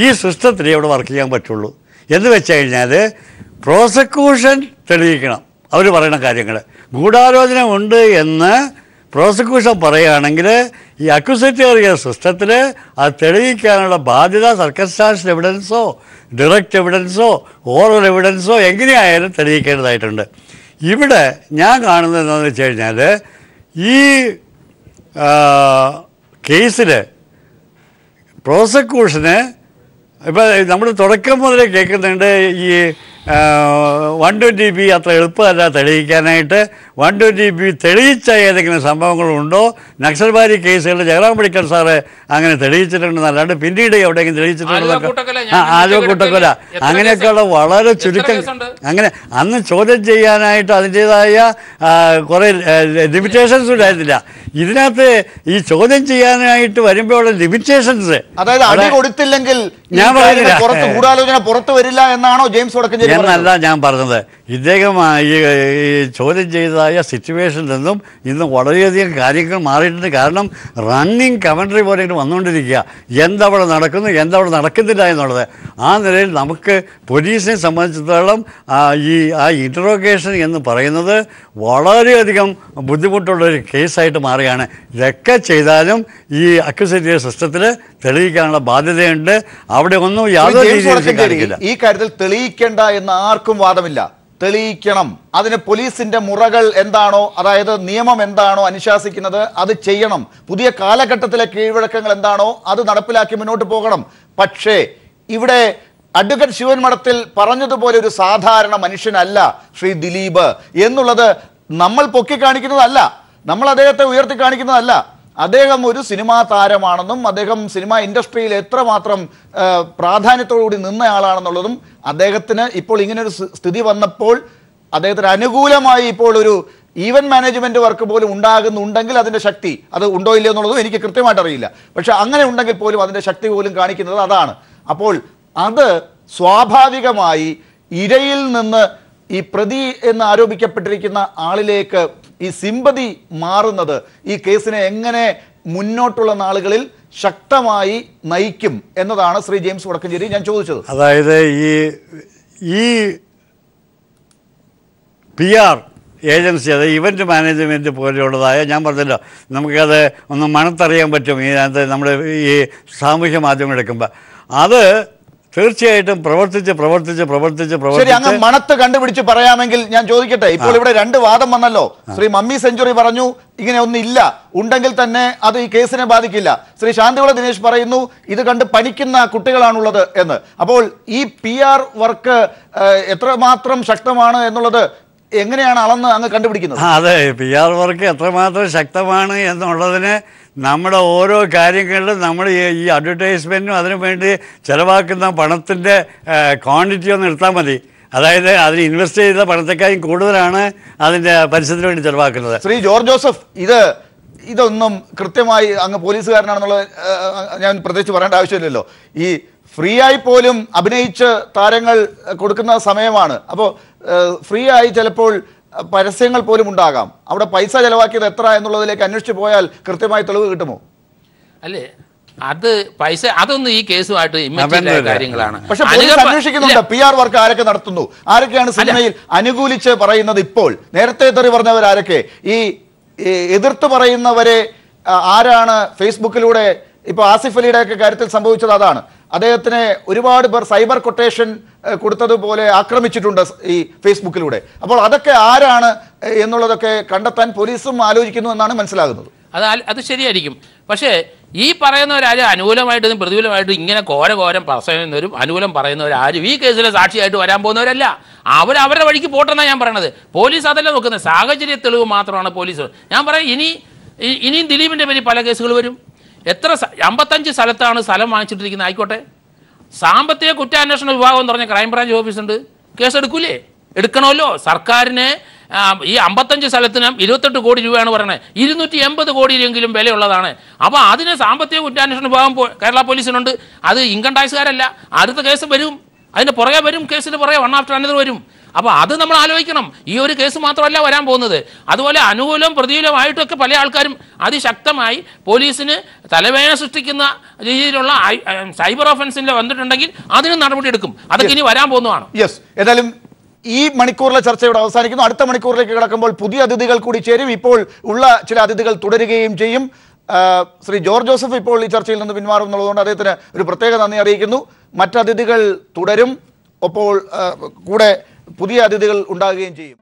ഈ സിസ്റ്റത്തിൽ ഇവിടെ വർക്ക് ചെയ്യാൻ പറ്റുള്ളൂ. എന്ന് വെച്ച് കഴിഞ്ഞാൽ പ്രോസിക്യൂഷൻ തെളിയിക്കണം അവർ പറയുന്ന കാര്യങ്ങൾ. ഗൂഢാലോചന ഉണ്ട് എന്ന് പ്രോസിക്യൂഷൻ പറയുകയാണെങ്കിൽ ഈ അക്യൂസിറ്റേറിയൽ സിസ്റ്റത്തിൽ അത് തെളിയിക്കാനുള്ള ബാധ്യത സർക്കംസ്റ്റാൻഷ്യൽ എവിഡൻസോ ഡയറക്റ്റ് എവിഡൻസോ ഓറൽ എവിഡൻസോ എങ്ങനെയായാലും തെളിയിക്കേണ്ടതായിട്ടുണ്ട്. ഇവിടെ ഞാൻ കാണുന്നത് എന്താണെന്ന് വെച്ച് കഴിഞ്ഞാൽ ഈ കേസിൽ പ്രോസിക്യൂഷന് ഇപ്പോൾ നമ്മൾ തുടക്കം മുതലേ കേൾക്കുന്നുണ്ട് ഈ 120B അത്ര എളുപ്പമല്ല തെളിയിക്കാനായിട്ട്. 120B തെളിയിച്ച ഏതെങ്കിലും സംഭവങ്ങളുണ്ടോ? നക്സൽബാരി കേസുകളിൽ ജയറാം പണിക്കർ സാറ് അങ്ങനെ തെളിയിച്ചിട്ടുണ്ടെന്ന്, അല്ലാണ്ട് പിന്നീട് എവിടെയെങ്കിലും തെളിയിച്ചിട്ടുണ്ടെന്നൊക്കെ ആലുവ കൂട്ടക്കൊല അങ്ങനെയൊക്കെയുള്ള വളരെ ചുരുക്കം. അങ്ങനെ അന്ന് ചോദ്യം ചെയ്യാനായിട്ട് അതിൻ്റേതായ കുറേ ലിമിറ്റേഷൻസ് ഉണ്ടായിരുന്നില്ല. ഇതിനകത്ത് ഈ ചോദ്യം ചെയ്യാനായിട്ട് വരുമ്പോഴുള്ള ലിമിറ്റേഷൻസ്, അതായത് അടി കൊടുത്തില്ലെങ്കിൽ ഞാൻ പറയുന്നില്ല, ഗൂഢാലോചന പുറത്തു വരില്ല എന്നാണോ ജെയിംസ് വടക്കഞ്ചേരി? എന്നല്ല ഞാൻ പറഞ്ഞത്. ഇദ്ദേഹം ഈ ചോദ്യം ചെയ്തതായ സിറ്റുവേഷനിൽ നിന്നും ഇന്ന് വളരെയധികം കാര്യങ്ങൾ മാറിയിട്ടുണ്ട്. കാരണം റണ്ണിങ് കമൻട്രി പോലെ ഇങ്ങനെ വന്നുകൊണ്ടിരിക്കുക, എന്തവിടെ നടക്കുന്നു എന്തവിടെ നടക്കുന്നില്ല എന്നുള്ളത്. ആ നിലയിൽ നമുക്ക് പോലീസിനെ സംബന്ധിച്ചിടത്തോളം ആ ഇൻട്രോഗേഷൻ എന്ന് പറയുന്നത് വളരെയധികം ബുദ്ധിമുട്ടുള്ളൊരു കേസായിട്ട് മാറുകയാണ്. ഇതൊക്കെ ചെയ്താലും ഈ അക്യൂസേറ്റീവ് സിസ്റ്റത്തിൽ തെളിയിക്കാനുള്ള ബാധ്യതയുണ്ട്. അവിടെ ഒന്നും യാതൊരു രീതിയിലും ഈ കാര്യത്തിൽ തെളിയിക്കേണ്ട എന്ന് ആർക്കും വാദമില്ല. തെളിയിക്കണം. അതിന് പോലീസിന്റെ മുറകൾ എന്താണോ, അതായത് നിയമം എന്താണോ അനുശാസിക്കുന്നത് അത് ചെയ്യണം. പുതിയ കാലഘട്ടത്തിലെ കീഴ്വഴക്കങ്ങൾ എന്താണോ അത് നടപ്പിലാക്കി മുന്നോട്ട് പോകണം. പക്ഷേ ഇവിടെ അഡ്വക്കേറ്റ് ശിവൻ മഠത്തിൽ പറഞ്ഞതുപോലെ ഒരു സാധാരണ മനുഷ്യനല്ല ശ്രീ ദിലീപ് എന്നുള്ളത് നമ്മൾ പൊക്കി കാണിക്കുന്നതല്ല, നമ്മൾ അദ്ദേഹത്തെ ഉയർത്തി കാണിക്കുന്നതല്ല. അദ്ദേഹം ഒരു സിനിമാ താരമാണെന്നും അദ്ദേഹം സിനിമാ ഇൻഡസ്ട്രിയിൽ എത്രമാത്രം പ്രാധാന്യത്തോടുകൂടി നിന്നയാളാണെന്നുള്ളതും അദ്ദേഹത്തിന് ഇപ്പോൾ ഇങ്ങനൊരു സ്ഥിതി വന്നപ്പോൾ അദ്ദേഹത്തിന് അനുകൂലമായി ഇപ്പോൾ ഒരു ഈവന്റ് മാനേജ്മെന്റ് വർക്ക് പോലും ഉണ്ടാകുന്നുണ്ടെങ്കിൽ അതിന്റെ ശക്തി അത് ഉണ്ടോ ഇല്ലയോ എന്നുള്ളതും എനിക്ക് കൃത്യമായിട്ട് അറിയില്ല. പക്ഷെ അങ്ങനെ ഉണ്ടെങ്കിൽ പോലും അതിന്റെ ശക്തി പോലും കാണിക്കുന്നത് അതാണ്. അപ്പോൾ അത് സ്വാഭാവികമായി ഇരയിൽ നിന്ന് ഈ പ്രതി എന്ന് ആരോപിക്കപ്പെട്ടിരിക്കുന്ന ആളിലേക്ക് ഈ സിമ്പതി മാറുന്നത് ഈ കേസിനെ എങ്ങനെ മുന്നോട്ടുള്ള നാളുകളിൽ ശക്തമായി നയിക്കും എന്നതാണ് ശ്രീ ജെയിംസ് വടക്കഞ്ചേരി ഞാൻ ചോദിച്ചത്. അതായത് ഈ PR ഏജൻസി, അത് ഇവൻറ്റ് മാനേജ്മെൻറ്റ് പോലെയുള്ളതായ, ഞാൻ പറഞ്ഞല്ലോ നമുക്കത് ഒന്ന് മണത്തറിയാൻ പറ്റും ഇതിനകത്ത് നമ്മുടെ ഈ സാമൂഹ്യ മാധ്യമങ്ങൾ എടുക്കുമ്പോൾ. അത് തീർച്ചയായിട്ടും പ്രവർത്തിച്ച് അങ്ങ് മണത്ത് കണ്ടുപിടിച്ച് പറയാമെങ്കിൽ ഞാൻ ചോദിക്കട്ടെ, ഇപ്പോൾ ഇവിടെ രണ്ട് വാദം വന്നല്ലോ. ശ്രീ മമ്മി സെഞ്ചുറി പറഞ്ഞു ഇങ്ങനെ ഒന്നില്ല, ഉണ്ടെങ്കിൽ തന്നെ അത് ഈ കേസിനെ ബാധിക്കില്ല. ശ്രീ ശാന്തികുള ദിനേശ് പറയുന്നു ഇത് കണ്ട് പനിക്കുന്ന കുട്ടികളാണുള്ളത് എന്ന്. അപ്പോൾ ഈ PR വർക്ക് എത്രമാത്രം ശക്തമാണ് എന്നുള്ളത് എങ്ങനെയാണ് അളന്ന് അങ്ങ് കണ്ടുപിടിക്കുന്നത്? അതെ, PR വർക്ക് എത്രമാത്രം ശക്തമാണ് എന്നുള്ളതിന് നമ്മുടെ ഓരോ കാര്യങ്ങളിലും നമ്മൾ ഈ അഡ്വർടൈസ്മെൻറ്റിനും അതിനു വേണ്ടി ചിലവാക്കുന്ന പണത്തിൻ്റെ ക്വാണ്ടിറ്റി ഒന്ന് എടുത്താൽ മതി. അതായത് അതിന് ഇൻവെസ്റ്റ് ചെയ്ത പണത്തെക്കാളും കൂടുതലാണ് അതിൻ്റെ പരസ്യത്തിന് വേണ്ടി ചിലവാക്കുന്നത്. ശ്രീ ജോർജ് ജോസഫ്, ഇതൊന്നും കൃത്യമായി അങ്ങ് പോലീസുകാരനാണെന്നുള്ളത് ഞാൻ പ്രത്യേകിച്ച് പറയേണ്ട ആവശ്യമില്ലല്ലോ. ഈ ഫ്രീ ആയി പോലും അഭിനയിച്ച് താരങ്ങൾ കൊടുക്കുന്ന സമയമാണ്. അപ്പോൾ ഫ്രീ ആയി ചിലപ്പോൾ പരസ്യങ്ങൾ പോലും ഉണ്ടാകാം. അവിടെ പൈസ ചെലവാക്കിയത് എത്ര എന്നുള്ളതിലേക്ക് അന്വേഷിച്ച് പോയാൽ കൃത്യമായി തെളിവ് കിട്ടുമോ? അല്ലേ, അത് പൈസ അതൊന്നും ഈ കേസുമായിട്ട് കാര്യങ്ങളാണ്. പക്ഷെ പോലീസ് അന്വേഷിക്കുന്നുണ്ട് PR വർക്ക് ആരൊക്കെ നടത്തുന്നു, ആരൊക്കെയാണ് സിനിമയിൽ അനുകൂലിച്ച് പറയുന്നത്. ഇപ്പോൾ നേരത്തെ തെറി പറഞ്ഞവർ ആരൊക്കെ, ഈ എതിർത്ത് പറയുന്നവരെ ആരാണ് ഫേസ്ബുക്കിലൂടെ ഇപ്പോൾ ആസിഫ് അലിയുടെ ഒക്കെ കാര്യത്തിൽ സംഭവിച്ചത് അതാണ്. അദ്ദേഹത്തിന് ഒരുപാട് പേർ സൈബർ കൊട്ടേഷൻ കൊടുത്തതുപോലെ ആക്രമിച്ചിട്ടുണ്ട് ഈ ഫേസ്ബുക്കിലൂടെ. അപ്പോൾ അതൊക്കെ ആരാണ് എന്നുള്ളതൊക്കെ കണ്ടെത്താൻ പോലീസും ആലോചിക്കുന്നു എന്നാണ് മനസ്സിലാകുന്നത്. അത് ശരിയായിരിക്കും. പക്ഷേ ഈ പറയുന്നവരാരും അനുകൂലമായിട്ടും പ്രതികൂലമായിട്ടും ഇങ്ങനെ ഘോരം പറയുന്നവരും അനുകൂലം പറയുന്നവരാരും ഈ കേസിലെ സാക്ഷിയായിട്ട് വരാൻ പോകുന്നവരല്ല. അവരുടെ വഴിക്ക് പോട്ടെന്നാണ് ഞാൻ പറയണത്. പോലീസ് അതല്ല നോക്കുന്നത്, സാഹചര്യ തെളിവ് മാത്രമാണ് പോലീസ്. ഞാൻ പറയാം, ഇനിയും ദിലീപിൻ്റെ പേരിൽ പല കേസുകൾ വരും. 55 സ്ഥലത്താണ് സ്ഥലം വാങ്ങിച്ചിട്ടിരിക്കുന്നത്. ആയിക്കോട്ടെ, സാമ്പത്തിക കുറ്റാന്വേഷണ വിഭാഗം എന്ന് പറഞ്ഞ ക്രൈംബ്രാഞ്ച് ഓഫീസുണ്ട്. കേസെടുക്കൂലേ? എടുക്കണമല്ലോ. സർക്കാരിന് ഈ 55 സ്ഥലത്തിനും 28 കോടി രൂപയാണ് പറയുന്നത്. 280 കോടിയിലെങ്കിലും വിലയുള്ളതാണ്. അപ്പോൾ അതിന് സാമ്പത്തിക കുറ്റാന്വേഷണ വിഭാഗം കേരള പോലീസിനുണ്ട്. അത് ഇൻകം ടാക്സുകാരല്ല. അടുത്ത കേസ് വരും, അതിന് പുറകെ വരും, കേസിന് പുറകെ വൺ ആഫ്റ്റർ അനദർ വരും. അപ്പോൾ അത് നമ്മൾ ആലോചിക്കണം. ഈ ഒരു കേസ് മാത്രമല്ല വരാൻ പോകുന്നത്. അതുപോലെ അനുകൂലം പ്രതികൂലമായിട്ടൊക്കെ പല ആൾക്കാരും അതിശക്തമായി പോലീസിന് തലവേദന സൃഷ്ടിക്കുന്ന രീതിയിലുള്ള സൈബർ ഒഫൻസിൽ വന്നിട്ടുണ്ടെങ്കിൽ അതിന് നടപടി എടുക്കും. അതൊക്കെ ഇനി വരാൻ പോകുന്നതാണ്. യെസ്, ഏതായാലും ഈ മണിക്കൂറിലെ ചർച്ച ഇവിടെ അവസാനിക്കുന്നു. അടുത്ത മണിക്കൂറിലേക്ക് കിടക്കുമ്പോൾ പുതിയ അതിഥികൾ കൂടി ചേരും. ഇപ്പോൾ ഉള്ള ചില അതിഥികൾ തുടരുകയും ചെയ്യും. ശ്രീ ജോർജ് ജോസഫ് ഇപ്പോൾ ഈ ചർച്ചയിൽ നിന്ന് പിന്മാറും എന്നുള്ളതുകൊണ്ട് അദ്ദേഹത്തിന് ഒരു പ്രത്യേക നന്ദി അറിയിക്കുന്നു. മറ്റതിഥികൾ തുടരും. അപ്പോൾ കൂടെ പുതിയ അതിഥികൾ ഉണ്ടാകുകയും ചെയ്യും.